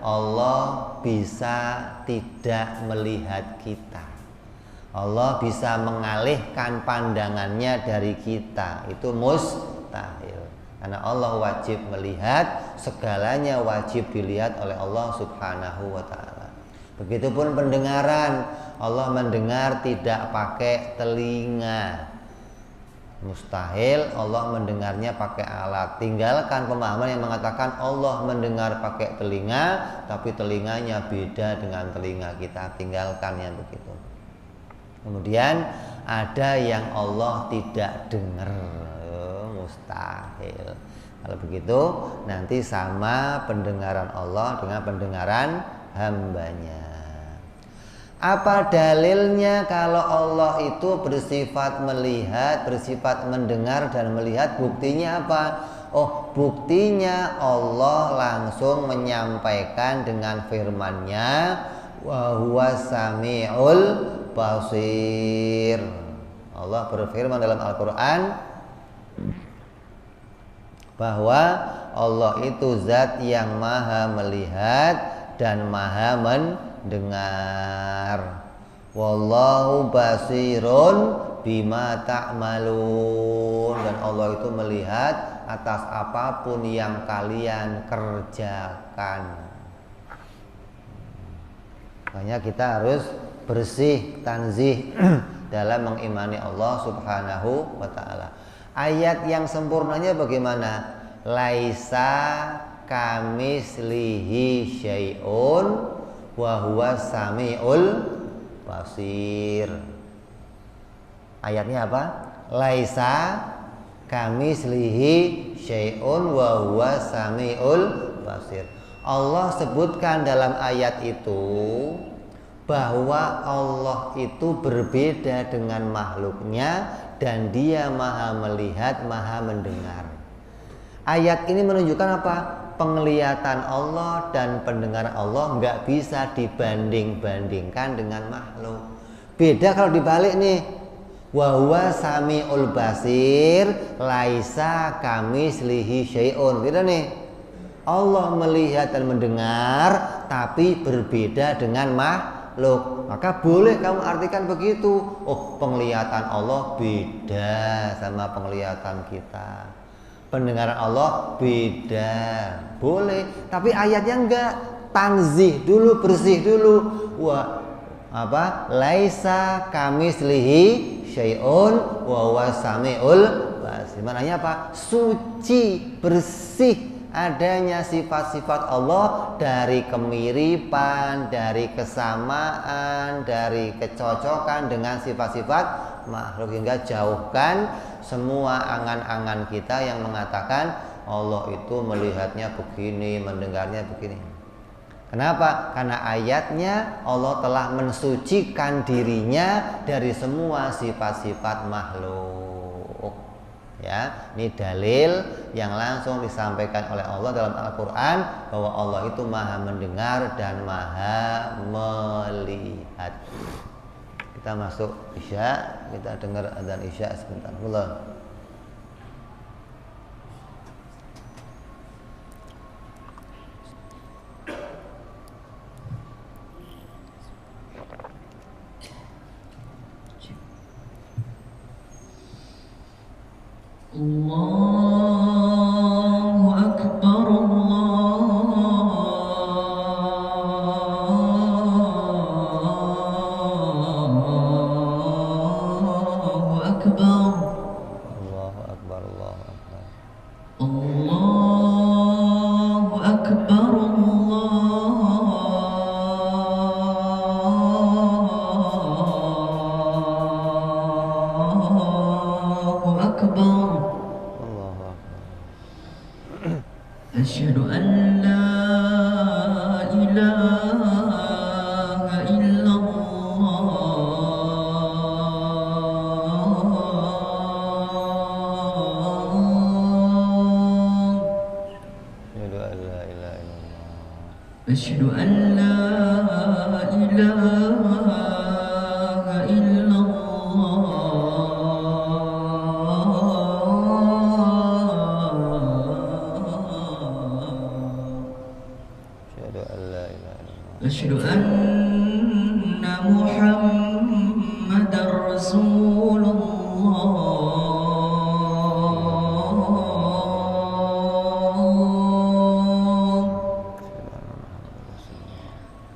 Allah bisa tidak melihat kita. Allah bisa mengalihkan pandangannya dari kita. Itu mustahil. Karena Allah wajib melihat, segalanya wajib dilihat oleh Allah subhanahu wa ta'ala. Begitupun pendengaran. Allah mendengar tidak pakai telinga. Mustahil Allah mendengarnya pakai alat. Tinggalkan pemahaman yang mengatakan Allah mendengar pakai telinga, tapi telinganya beda dengan telinga kita. Tinggalkan yang begitu. Kemudian ada yang Allah tidak dengar. Mustahil. Kalau begitu nanti sama pendengaran Allah dengan pendengaran hambanya. Apa dalilnya kalau Allah itu bersifat melihat, bersifat mendengar dan melihat? Buktinya apa? Oh, buktinya Allah langsung menyampaikan dengan firman-Nya, wa huwas samiul basir. Allah berfirman dalam Al-Qur'an bahwa Allah itu zat yang maha melihat dan maha mendengar. Wallahu basirun bima ta'malun. Dan Allah itu melihat atas apapun yang kalian kerjakan. Makanya kita harus bersih, tanzih dalam mengimani Allah subhanahu wa ta'ala. Ayat yang sempurnanya bagaimana? Laisa kamislihi syai'un wa huwa samiul basir. Ayatnya apa? Laisa kamislihi syai'un wa huwa samiul basir. Allah sebutkan dalam ayat itu bahwa Allah itu berbeda dengan makhluknya dan Dia maha melihat, maha mendengar. Ayat ini menunjukkan apa? Penglihatan Allah dan pendengaran Allah nggak bisa dibanding-bandingkan dengan makhluk. Beda kalau dibalik nih. Wa huwa samiul basir laisa kamislihi syai'un. Beda nih. Allah melihat dan mendengar tapi berbeda dengan makhluk. Maka boleh kamu artikan begitu. Oh, penglihatan Allah beda sama penglihatan kita. Pendengaran Allah beda. Boleh, tapi ayatnya enggak. Tanzih dulu, bersih dulu. Wah, apa? Laisa kamislihi syai'un wa huwa samiul basir. Maknanya apa? Suci, bersih adanya sifat-sifat Allah dari kemiripan, dari kesamaan, dari kecocokan dengan sifat-sifat makhluk, hingga jauhkan semua angan-angan kita yang mengatakan Allah itu melihatnya begini, mendengarnya begini. Kenapa? Karena ayatnya Allah telah mensucikan dirinya dari semua sifat-sifat makhluk. Ya, ini dalil yang langsung disampaikan oleh Allah dalam Al-Quran bahwa Allah itu maha mendengar dan maha melihat. Kita masuk Isya, kita dengar adzan Isya sebentar. Allah. Allahu Akbar, Allahu Akbar, Allahu Akbar, Allahu Akbar. Allahu Akbar, Allahu Akbar. Asyhadu an la ilaha illallah. Asyhadu an la ilaha illallah. Asyhadu anna Muhammadar Rasulullah.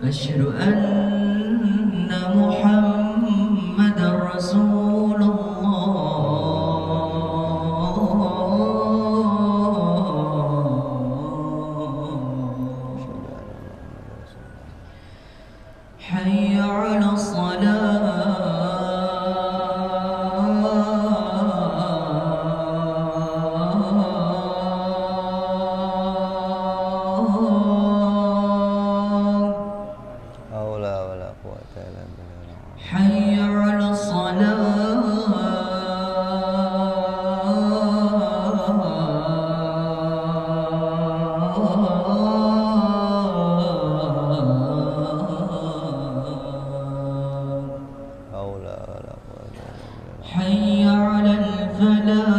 Asyhadu anna Muhammadar Rasulullah. Hayya 'ala حي على الصلاة حي على الفلاح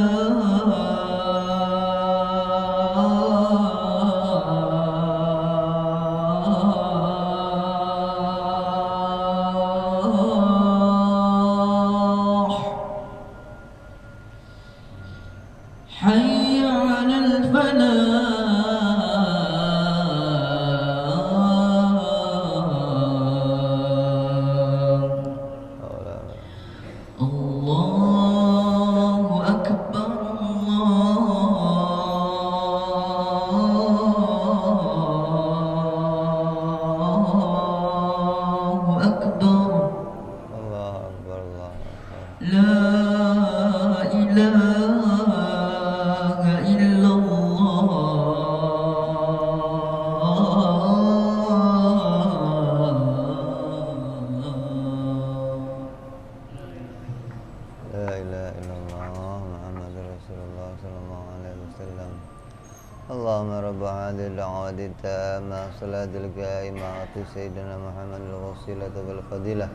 رب هذه الدعوة التامة صلاة القائمة سيدنا محمد الوسيلة والفضيلة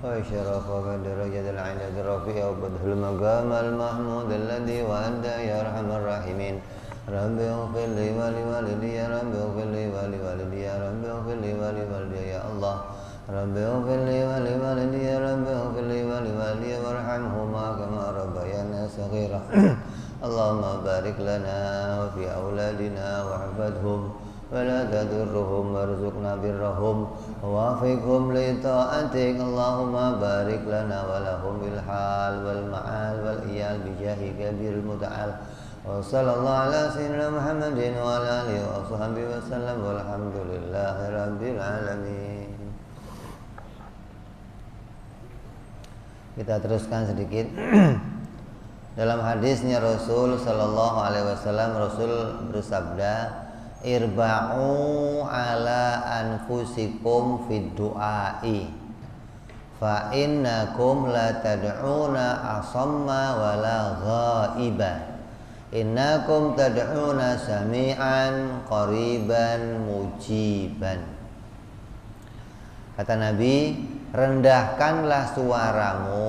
وشرف ودرجة العلة الرفيع وبدح المقام المحمود الذي وأنت يا أرحم الراحمين رب اغفر لي ولوالدي يا رب اغفر لي ولوالدي يا رب اغفر لي ولوالدي يا الله رب اغفر لي ولوالدي يا رب اغفر لي ولوالدي وارحمهما كما ربيانا صغيرا اللهم بارك لنا وفي أولادنا واحفظهم ولا تضرهم وارزقنا برهم ووفقهم لطاعتك اللهم بارك لنا ولهم بالحال والمعال والإيال بجاه كبير المتعال وصلى الله على سيدنا محمد وعلى آله وصحبه وسلم والحمد لله رب العالمين. Kita teruskan sedikit. Dalam hadisnya Rasul Sallallahu Alaihi Wasallam, Rasul bersabda, irba'u ala anfusikum fid du'ai fa innakum la tad'una asamma wala ghaiba innakum tad'una sami'an qariban mujiban. Kata Nabi, rendahkanlah suaramu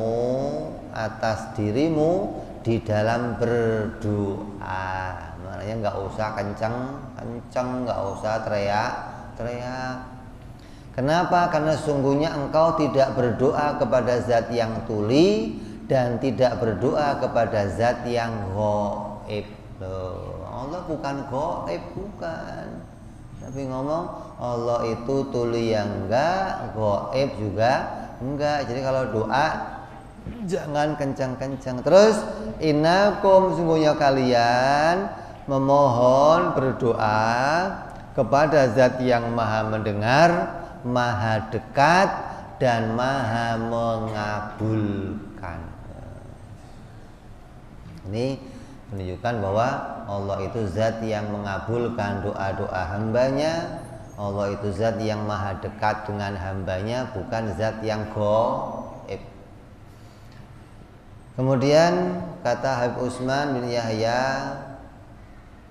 atas dirimu di dalam berdoa. Maknanya nggak usah kencang, nggak usah teriak. Kenapa? Karena sungguhnya engkau tidak berdoa kepada zat yang tuli dan tidak berdoa kepada zat yang ghaib. Allah bukan ghaib, bukan. Tapi ngomong Allah itu tuli yang enggak, ghaib juga enggak. Jadi kalau doa jangan kencang-kencang. Terus innakum, sungguhnya kalian memohon berdoa kepada zat yang maha mendengar, maha dekat dan maha mengabulkan. Ini menunjukkan bahwa Allah itu zat yang mengabulkan doa-doa hambanya. Allah itu zat yang maha dekat dengan hambanya, bukan zat yang ghaib. Kemudian kata Habib Utsman bin Yahya,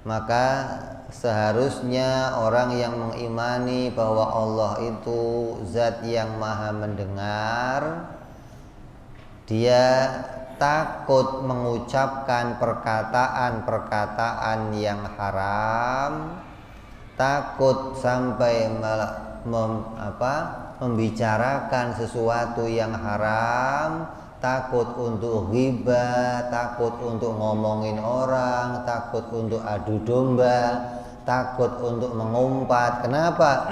maka seharusnya orang yang mengimani bahwa Allah itu zat yang maha mendengar, dia takut mengucapkan perkataan-perkataan yang haram, takut sampai membicarakan sesuatu yang haram, takut untuk ghibah, takut untuk ngomongin orang, takut untuk adu domba, takut untuk mengumpat. Kenapa?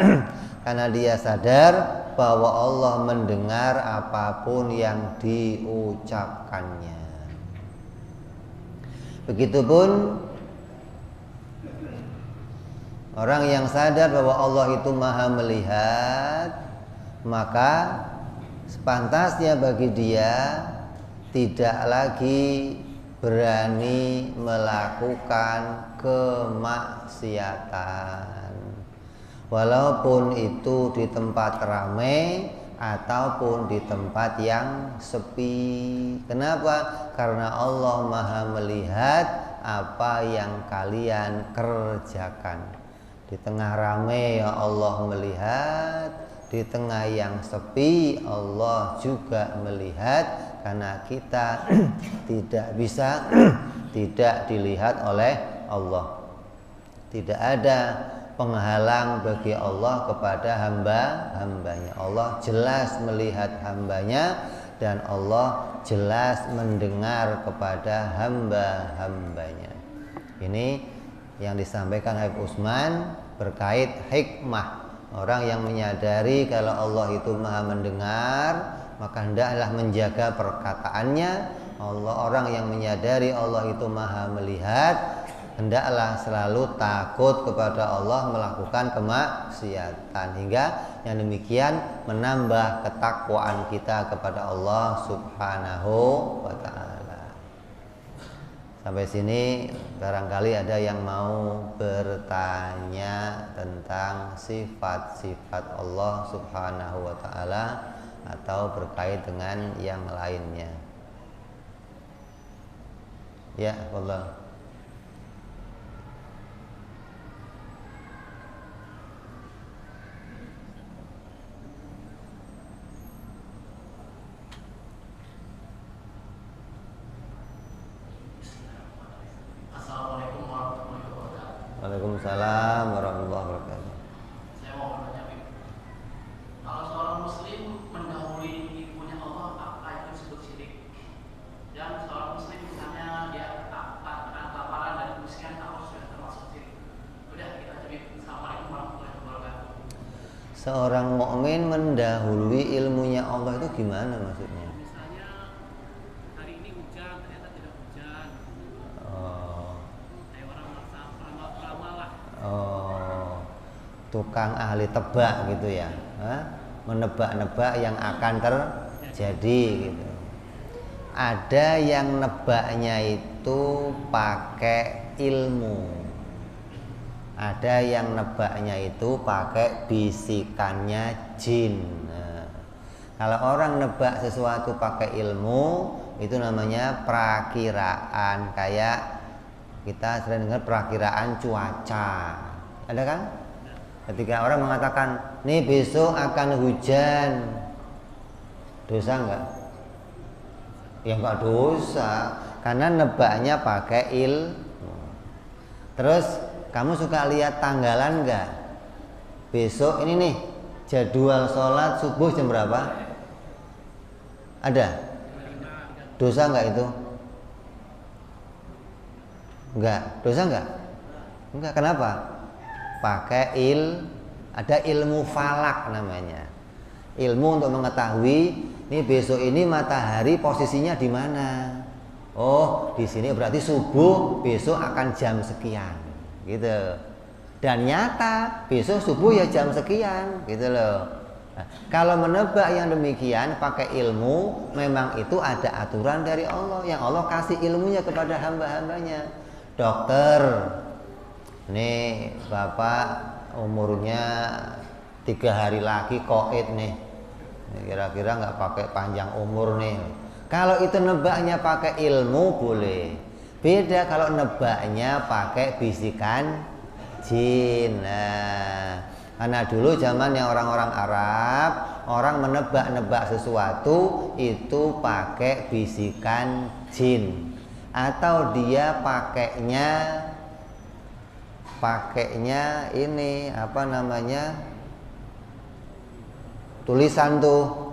Karena dia sadar bahwa Allah mendengar apapun yang diucapkannya. Begitupun orang yang sadar bahwa Allah itu maha melihat, maka sepantasnya bagi dia tidak lagi berani melakukan kemaksiatan, walaupun itu di tempat ramai ataupun di tempat yang sepi. Kenapa? Karena Allah maha melihat apa yang kalian kerjakan. Di tengah ramai ya Allah melihat, di tengah yang sepi Allah juga melihat, karena kita tidak bisa tidak dilihat oleh Allah. Tidak ada penghalang bagi Allah kepada hamba-hambanya. Allah jelas melihat hambanya dan Allah jelas mendengar kepada hamba-hambanya. Ini yang disampaikan Habib Utsman berkait hikmah. Orang yang menyadari kalau Allah itu maha mendengar, maka hendaklah menjaga perkataannya. Orang yang menyadari Allah itu maha melihat, hendaklah selalu takut kepada Allah, melakukan kemaksiatan, hingga yang demikian menambah ketakwaan kita kepada Allah Subhanahu wa ta'ala. Sampai sini barangkali ada yang mau bertanya tentang sifat-sifat Allah Subhanahu wa ta'ala atau berkait dengan yang lainnya. Ya, Allah. Seorang mukmin mendahului ilmunya Allah itu gimana maksudnya? Misalnya hari ini hujan, ternyata tidak hujan. Oh, Kayak orang maksa peramal lah. oh, tukang ahli tebak gitu ya, hah? Menebak-nebak yang akan terjadi gitu. Ada yang nebaknya itu pakai ilmu. Ada yang nebaknya itu pakai bisikannya jin. Nah, kalau orang nebak sesuatu pakai ilmu, itu namanya prakiraan. Kayak kita sering dengar prakiraan cuaca. Ada kan? Ketika orang mengatakan, nih besok akan hujan, dosa enggak? Ya enggak dosa, karena nebaknya pakai ilmu. Terus kamu suka lihat tanggalan enggak? Besok ini nih jadwal sholat subuh jam berapa? Ada? Dosa enggak itu? Enggak, dosa enggak? Enggak, kenapa? Pakai ada ilmu falak namanya. Ilmu untuk mengetahui nih besok ini matahari posisinya di mana. Oh, di sini berarti subuh besok akan jam sekian. Gitu. Dan nyata besok subuh ya jam sekian gitu loh. Nah, kalau menebak yang demikian pakai ilmu, memang itu ada aturan dari Allah yang Allah kasih ilmunya kepada hamba-hambanya. Dokter, nih bapak umurnya 3 hari lagi koid nih, kira-kira nggak pakai panjang umur nih. Kalau itu nebaknya pakai ilmu boleh. Beda kalau nebaknya pakai bisikan jin. Nah, karena dulu zamannya orang-orang Arab, orang menebak-nebak sesuatu itu pakai bisikan jin, atau dia pakainya ini apa namanya, tulisan tuh.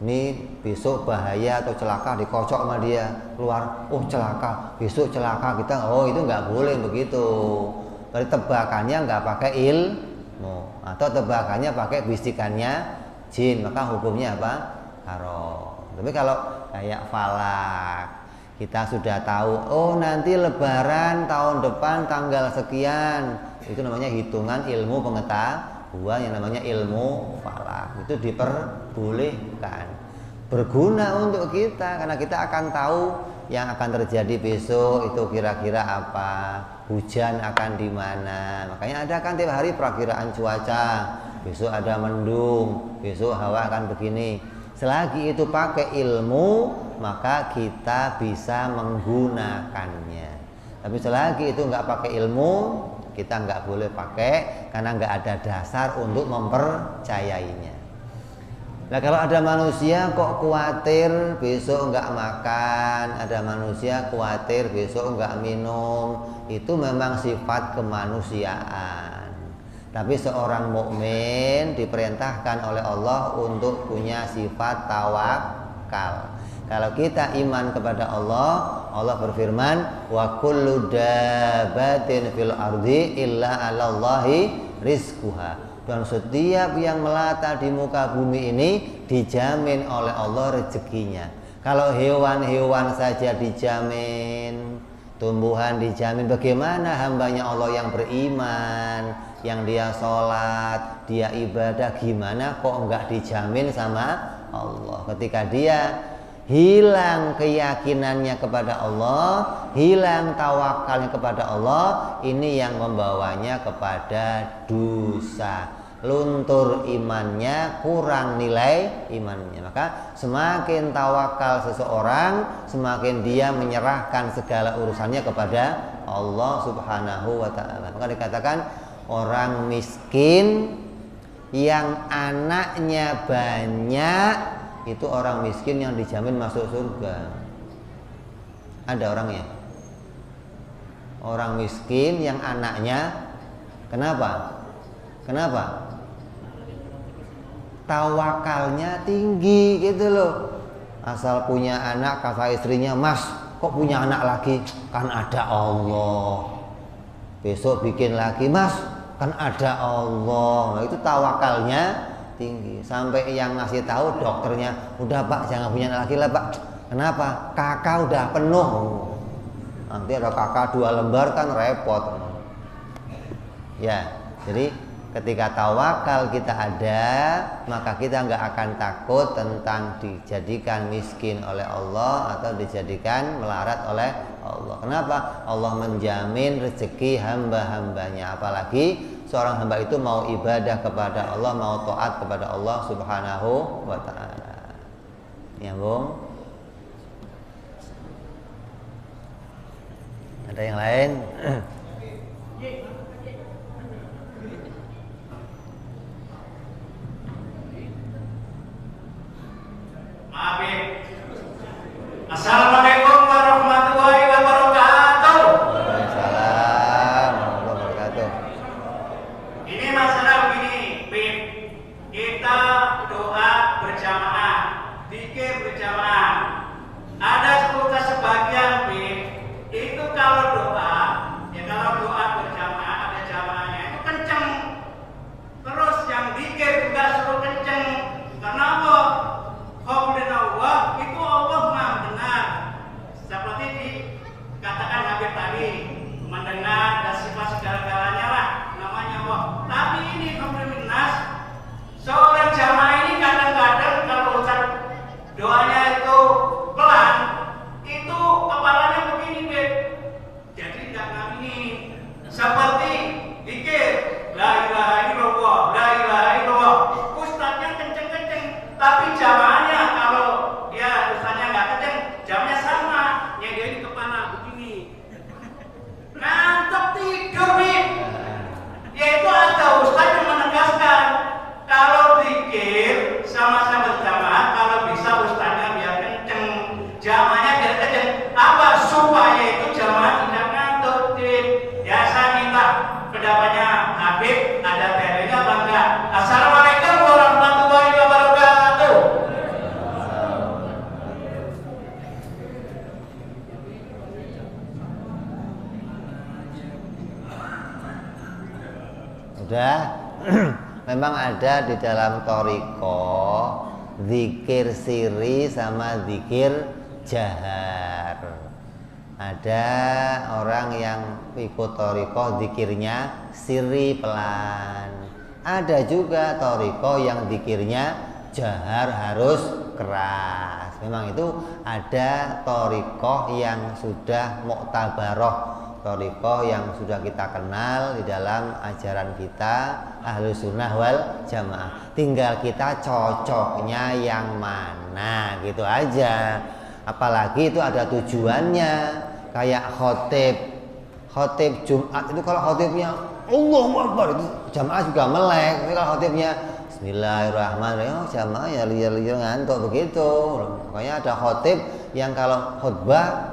Ini besok bahaya atau celaka, dikocok sama dia, keluar, oh celaka, besok celaka kita, oh itu nggak boleh begitu. Berarti tebakannya nggak pakai ilmu, atau tebakannya pakai bisikannya jin, maka hukumnya apa? Haram. Tapi kalau kayak falak, kita sudah tahu, oh nanti lebaran tahun depan tanggal sekian, itu namanya hitungan ilmu pengetahuan yang namanya ilmu falak. Itu diperbolehkan, berguna untuk kita karena kita akan tahu yang akan terjadi besok itu kira-kira apa, hujan akan di mana. Makanya ada kan tiap hari perakiraan cuaca, besok ada mendung, besok hawa akan begini. Selagi itu pakai ilmu, maka kita bisa menggunakannya. Tapi selagi itu nggak pakai ilmu, kita nggak boleh pakai karena nggak ada dasar untuk mempercayainya. Nah kalau ada manusia kok khawatir besok nggak makan, ada manusia khawatir besok nggak minum, itu memang sifat kemanusiaan. Tapi seorang mukmin diperintahkan oleh Allah untuk punya sifat tawakal. Kalau kita iman kepada Allah, Allah berfirman, wa kullu dabbatin fil ardi illa 'alallahi rizquha. Dan setiap yang melata di muka bumi ini dijamin oleh Allah rezekinya. Kalau hewan-hewan saja dijamin, tumbuhan dijamin, bagaimana hambanya Allah yang beriman, yang dia sholat, dia ibadah, gimana kok enggak dijamin sama Allah? Ketika dia hilang keyakinannya kepada Allah, hilang tawakalnya kepada Allah, ini yang membawanya kepada dosa, luntur imannya, kurang nilai imannya. Maka semakin tawakal seseorang, semakin dia menyerahkan segala urusannya kepada Allah Subhanahu wa ta'ala. Maka dikatakan orang miskin yang anaknya banyak, itu orang miskin yang dijamin masuk surga. Ada orangnya, orang miskin yang anaknya, kenapa? Tawakalnya tinggi gitu loh. Asal punya anak kata istrinya, mas kok punya anak lagi? Kan ada Allah. Besok bikin lagi, mas kan ada Allah. Nah, itu tawakalnya tinggi. Sampai yang ngasih tahu dokternya, udah Pak jangan punya anak lagi lah Pak. Kenapa? Kakak udah penuh. Nanti ada kakak 2 lembar kan repot. Ya, jadi ketika tawakal kita ada, maka kita nggak akan takut tentang dijadikan miskin oleh Allah atau dijadikan melarat oleh Allah. Kenapa? Allah menjamin rezeki hamba-hambanya. Apalagi seorang hamba itu mau ibadah kepada Allah, mau taat kepada Allah Subhanahu wa ta'ala. Nyambung? Ada yang lain? Maaf ya. Assalamualaikum warahmatullahi wabarakatuh. Waalaikumsalam warahmatullahi wabarakatuh. Ini masalah begini, Bib. Kita doa berjamaah, zikir berjamaah. Ada sebagian Bib, itu kalau doa, ya kalau doa berjamaah ada jamaahnya itu kenceng. Terus yang zikir juga suruh kenceng. Karena apa? Qaulin Allah itu Allah Maha mendengar. Seperti dikatakan Habib tadi, mendengar dan sifat segala-galanya lah namanya Allah. Tapi ini Qaulin Nas, seorang jamaah ini kadang-kadang kalau ucap doanya itu pelan, itu kepalanya begini Beb. Jadi tidak ngamini. Seperti zikir la ilaha illallah, la ilaha illallah. Ustaznya kenceng-kenceng, tapi jamaahnya kalau dia ustaznya nggak kenceng, jamnya sama, nyediain kepala begini. Ngantuk tidur nih. Yaitu ada ustaz yang menegaskan kalau zikir sama-sama berjamaah, kalau bisa ustaznya biar kenceng, jamaahnya biar kenceng. Apa supaya itu jamaah tidak ngantuk? Ya saya minta pendapatnya Habib, ada dalilnya apa enggak? Assalamualaikum warahmatullahi wabarakatuh. Udah. Memang ada di dalam thariqo zikir siri sama zikir jahar. Ada orang yang ikut thariqo zikirnya siri pelan. Ada juga thariqo yang zikirnya jahar harus keras. Memang itu ada thariqo yang sudah mu'tabaroh, thariqah yang sudah kita kenal di dalam ajaran kita Ahlus Sunnah wal Jamaah. Tinggal kita cocoknya yang mana gitu aja. Apalagi itu ada tujuannya. Kayak khotib Jumat itu kalau khotibnya Allahu Akbar itu jamaah juga melek. Tapi kalau khotibnya Bismillahirrahmanirrahim, jamaah ya liar-liar ngantuk begitu. Makanya ada khotib yang kalau khutbah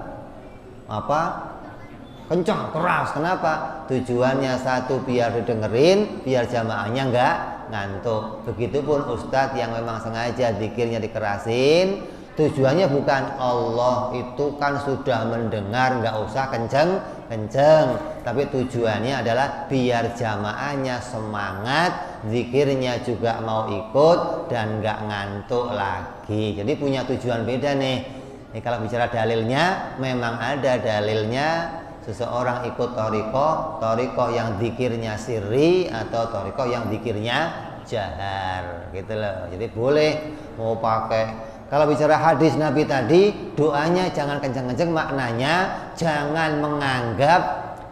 kencang, keras. Kenapa? Tujuannya satu biar didengerin, biar jamaahnya enggak ngantuk. Begitupun ustadz yang memang sengaja zikirnya dikerasin, tujuannya bukan Allah itu kan sudah mendengar, enggak usah kenceng-kenceng. Tapi tujuannya adalah biar jamaahnya semangat, zikirnya juga mau ikut dan enggak ngantuk lagi. Jadi punya tujuan beda nih. Ini kalau bicara dalilnya, memang ada dalilnya. Seseorang ikut thariqah yang zikirnya sirri atau thariqah yang zikirnya jahar gitu loh. Jadi boleh mau pakai. Kalau bicara hadis Nabi tadi, doanya jangan kenceng-kenceng, maknanya jangan menganggap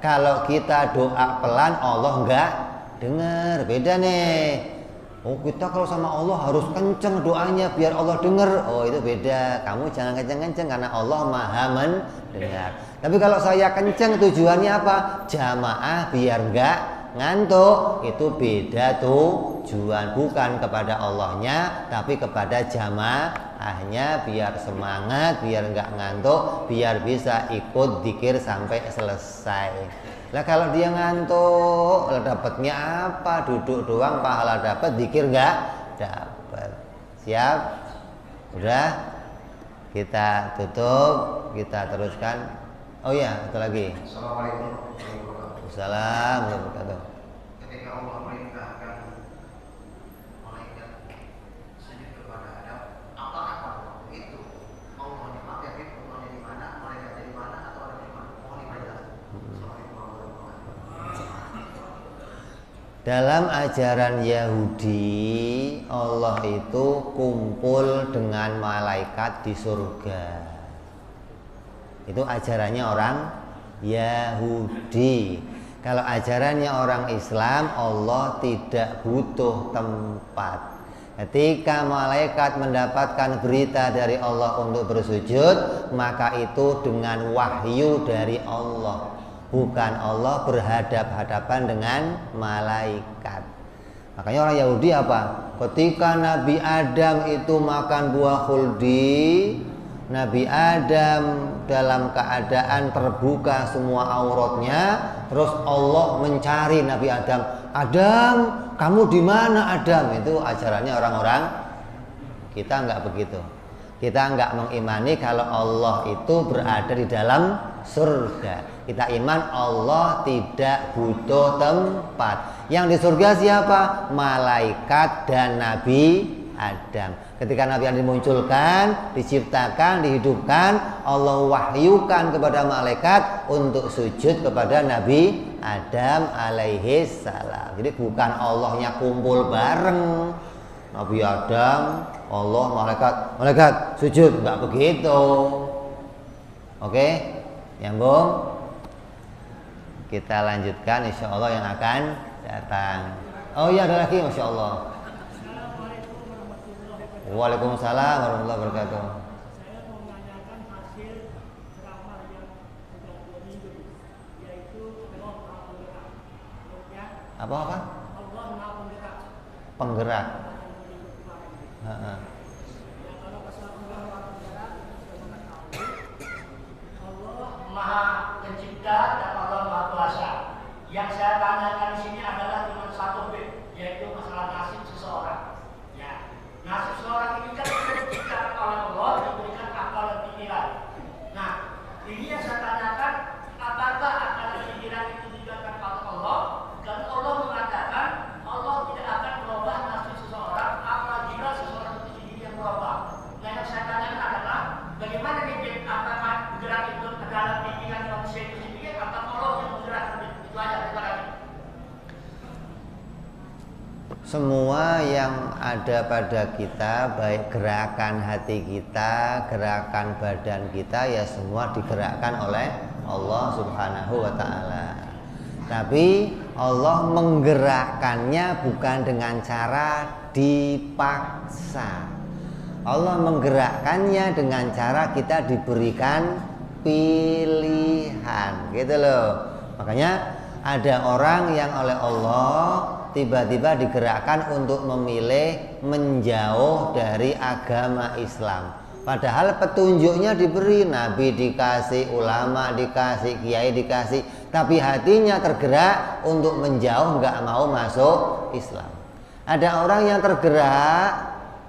kalau kita doa pelan Allah enggak dengar. Beda nih. Oh, kita kalau sama Allah harus kenceng doanya biar Allah dengar. Oh, itu beda. Kamu jangan kenceng-kenceng karena Allah Maha mendengar. Tapi kalau saya kenceng tujuannya apa? Jamaah biar enggak ngantuk. Itu beda tujuan, bukan kepada Allahnya tapi kepada jamaahnya biar semangat, biar enggak ngantuk, biar bisa ikut zikir sampai selesai. Lah kalau dia ngantuk, dapatnya apa? Duduk doang pahala dapat, zikir enggak dapat. Siap? Udah? Kita tutup, kita teruskan. Oh iya, satu lagi. Assalamualaikum warahmatullahi wabarakatuh. Assalamualaikum warahmatullahi wabarakatuh. Ketika Dalam ajaran Yahudi, Allah itu kumpul dengan malaikat di surga. Itu ajarannya orang Yahudi. Kalau ajarannya orang Islam, Allah tidak butuh tempat. Ketika malaikat mendapatkan berita dari Allah untuk bersujud, maka itu dengan wahyu dari Allah. Bukan Allah berhadap-hadapan dengan malaikat. Makanya orang Yahudi apa? Ketika Nabi Adam itu makan buah khuldi, Nabi Adam dalam keadaan terbuka semua auratnya, terus Allah mencari Nabi Adam. Adam, kamu di mana Adam? Itu ajarannya orang-orang. Kita enggak begitu. Kita enggak mengimani kalau Allah itu berada di dalam surga. Kita iman Allah tidak butuh tempat. Yang di surga siapa? Malaikat dan Nabi Adam. Ketika Nabi Adam dimunculkan, diciptakan, dihidupkan, Allah wahyukan kepada malaikat untuk sujud kepada Nabi Adam alaihi salam. Jadi bukan Allahnya kumpul bareng. Nabi Adam, Allah, malaikat sujud, enggak begitu. Oke, nyambung. Kita lanjutkan insya Allah yang akan datang. Oh iya, ada lagi, masya Allah. Waalaikumsalam warahmatullahi wabarakatuh. Saya mau menanyakan hasil ceramah yang sudah 2 minggu, yaitu Allah Maha Penggerak. Apa? Allah Maha Penggerak. Penggerak. Ya, kalau masalah Allah Maha Penggerak, sudah mengetahui Allah Maha Pencipta dan Allah Maha Kuasa. Yang saya tanyakan di sini adalah cuma satu bit, yaitu masalah nasib seseorang. Ya, nasib seseorang ini kan diciptakan oleh Allah, diberikan akal dan pikiran. Nah, ini yang saya tanyakan, apakah akal dan pikiran itu diberikan oleh Allah? Karena Allah mengatakan Allah tidak akan merubah nasib seseorang apabila seseorang itu sendiri yang merubah. Nah, yang saya tanyakan adalah bagaimana nih, apakah bergerak itu adalah pikiran manusia itu sendiri atau Allah yang menggerakkan itu aja kepada kita. Semua yang ada pada kita, baik gerakan hati kita, gerakan badan kita, ya semua digerakkan oleh Allah Subhanahu wa ta'ala. Tapi Allah menggerakkannya bukan dengan cara dipaksa. Allah menggerakkannya dengan cara kita diberikan pilihan, gitu loh. Makanya ada orang yang oleh Allah tiba-tiba digerakkan untuk memilih menjauh dari agama Islam. Padahal petunjuknya diberi, Nabi dikasih, ulama dikasih, kiai dikasih, tapi hatinya tergerak untuk menjauh, nggak mau masuk Islam. Ada orang yang tergerak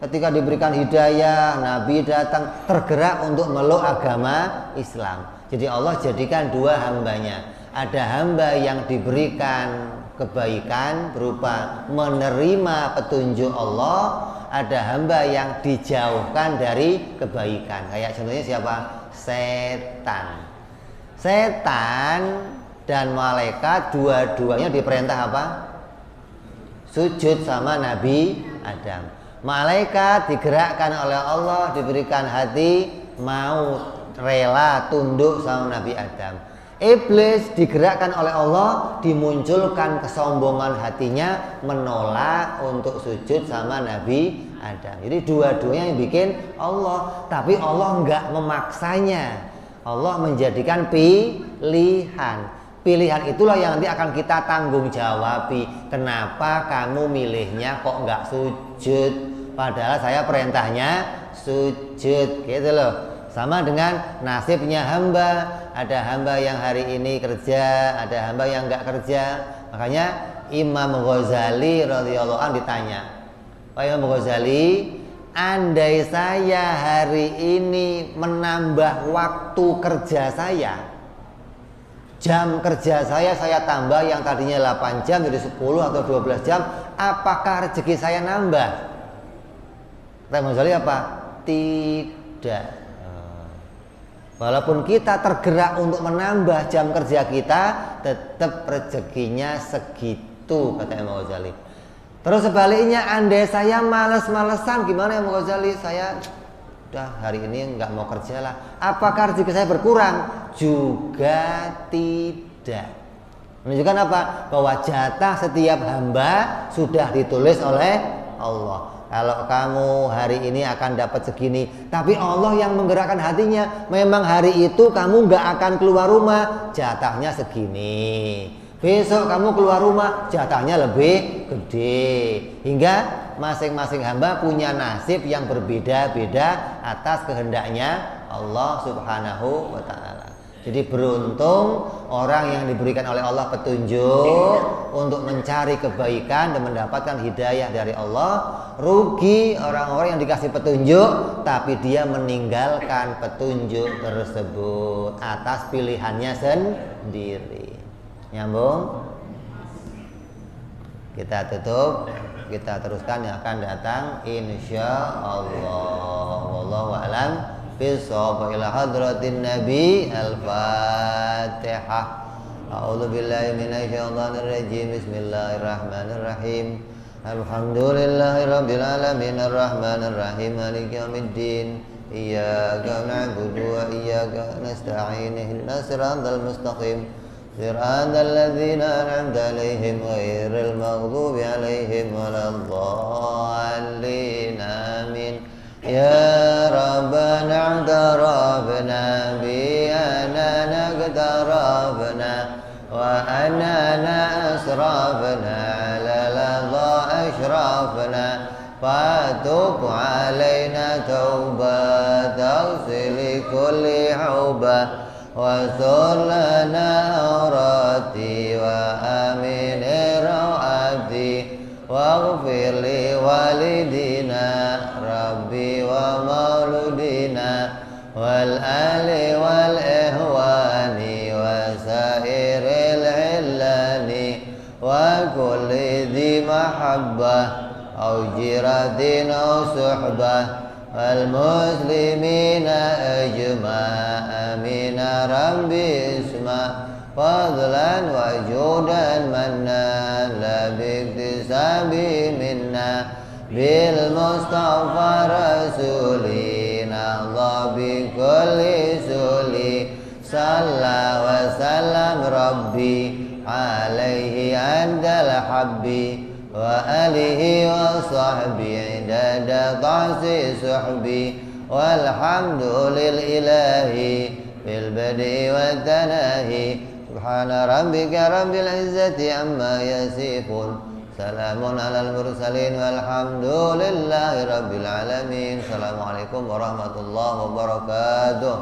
ketika diberikan hidayah, Nabi datang, tergerak untuk meluk agama Islam. Jadi Allah jadikan dua hambanya. Ada hamba yang diberikan kebaikan berupa menerima petunjuk Allah, ada hamba yang dijauhkan dari kebaikan. Kayak contohnya siapa? Setan. Setan dan malaikat dua-duanya diperintah apa? Sujud sama Nabi Adam. Malaikat digerakkan oleh Allah, diberikan hati, mau rela tunduk sama Nabi Adam. Iblis digerakkan oleh Allah, dimunculkan kesombongan hatinya, menolak untuk sujud sama Nabi Adam. Jadi dua-duanya yang bikin Allah, tapi Allah enggak memaksanya. Allah menjadikan pilihan. Pilihan itulah yang nanti akan kita tanggung jawabi. Kenapa kamu milihnya kok enggak sujud? Padahal saya perintahnya sujud, gitu loh. Sama dengan nasibnya hamba. Ada hamba yang hari ini kerja, ada hamba yang enggak kerja. Makanya Imam Ghazali radhiyallahu anhu ditanya, Pak Imam Ghazali, andai saya hari ini menambah waktu kerja saya, jam kerja saya tambah, yang tadinya 8 jam jadi 10 atau 12 jam, apakah rezeki saya nambah? Kata Imam Ghazali apa? Tidak. Walaupun kita tergerak untuk menambah jam kerja kita, tetap rezekinya segitu. Tuh kata Imam Ghazali. Terus sebaliknya, andai saya males-malesan, gimana Imam Ghazali? Saya udah hari ini nggak mau kerja lah. Apakah rezeki saya berkurang? Juga tidak. Menunjukkan apa? Bahwa jatah setiap hamba sudah ditulis oleh Allah. Kalau kamu hari ini akan dapat segini, tapi Allah yang menggerakkan hatinya. Memang hari itu kamu nggak akan keluar rumah, jatahnya segini. Besok kamu keluar rumah, jatahnya lebih gede. Hingga masing-masing hamba punya nasib yang berbeda-beda atas kehendaknya Allah Subhanahu wa ta'ala. Jadi beruntung orang yang diberikan oleh Allah petunjuk untuk mencari kebaikan dan mendapatkan hidayah dari Allah. Rugi orang-orang yang dikasih petunjuk tapi dia meninggalkan petunjuk tersebut atas pilihannya sendiri. Nyambung? Kita tutup, kita teruskan yang akan datang insya Allah. Wallahu a'lam bishawab. Ila hadratin Nabi. Al-Fatihah. A'udzu billahi minasyaitonir rajim. Bismillahirrahmanirrahim. Alhamdulillahirabbil alamin arrahmanir rahim maliki yaumiddin. Iyyaka na'budu wa iyyaka nasta'in. Ihdinas siratal mustaqim. صراط الذين أنعمت عليهم غير المغضوب عليهم ولا الضالين آمين يا ربنا اعترفنا بأننا اقترفنا وأننا أسرفنا على لظى أشرفنا فتب علينا توبة تغسل كل حوبة واستر لنا عوراتي وآمن روعاتي واغفر لوالدينا ربي ومولودنا والآل والإخوان وسائر العلان وكل ذي محبة أو جيرة أو صحبة المسلمين أجمع آمين ربي اسمع فضلا وجودا منا لا باكتساب منا بالمصطفى رسولنا الله بكل سولي صلى وسلم ربي عليه عند الحبي وآله وصحبه عدد طعس صحبي والحمد لله في البدء والتناهي سبحان ربك رب العزة عما يصفون سلام على المرسلين والحمد لله رب العالمين. Assalamualaikum warahmatullahi wabarakatuh.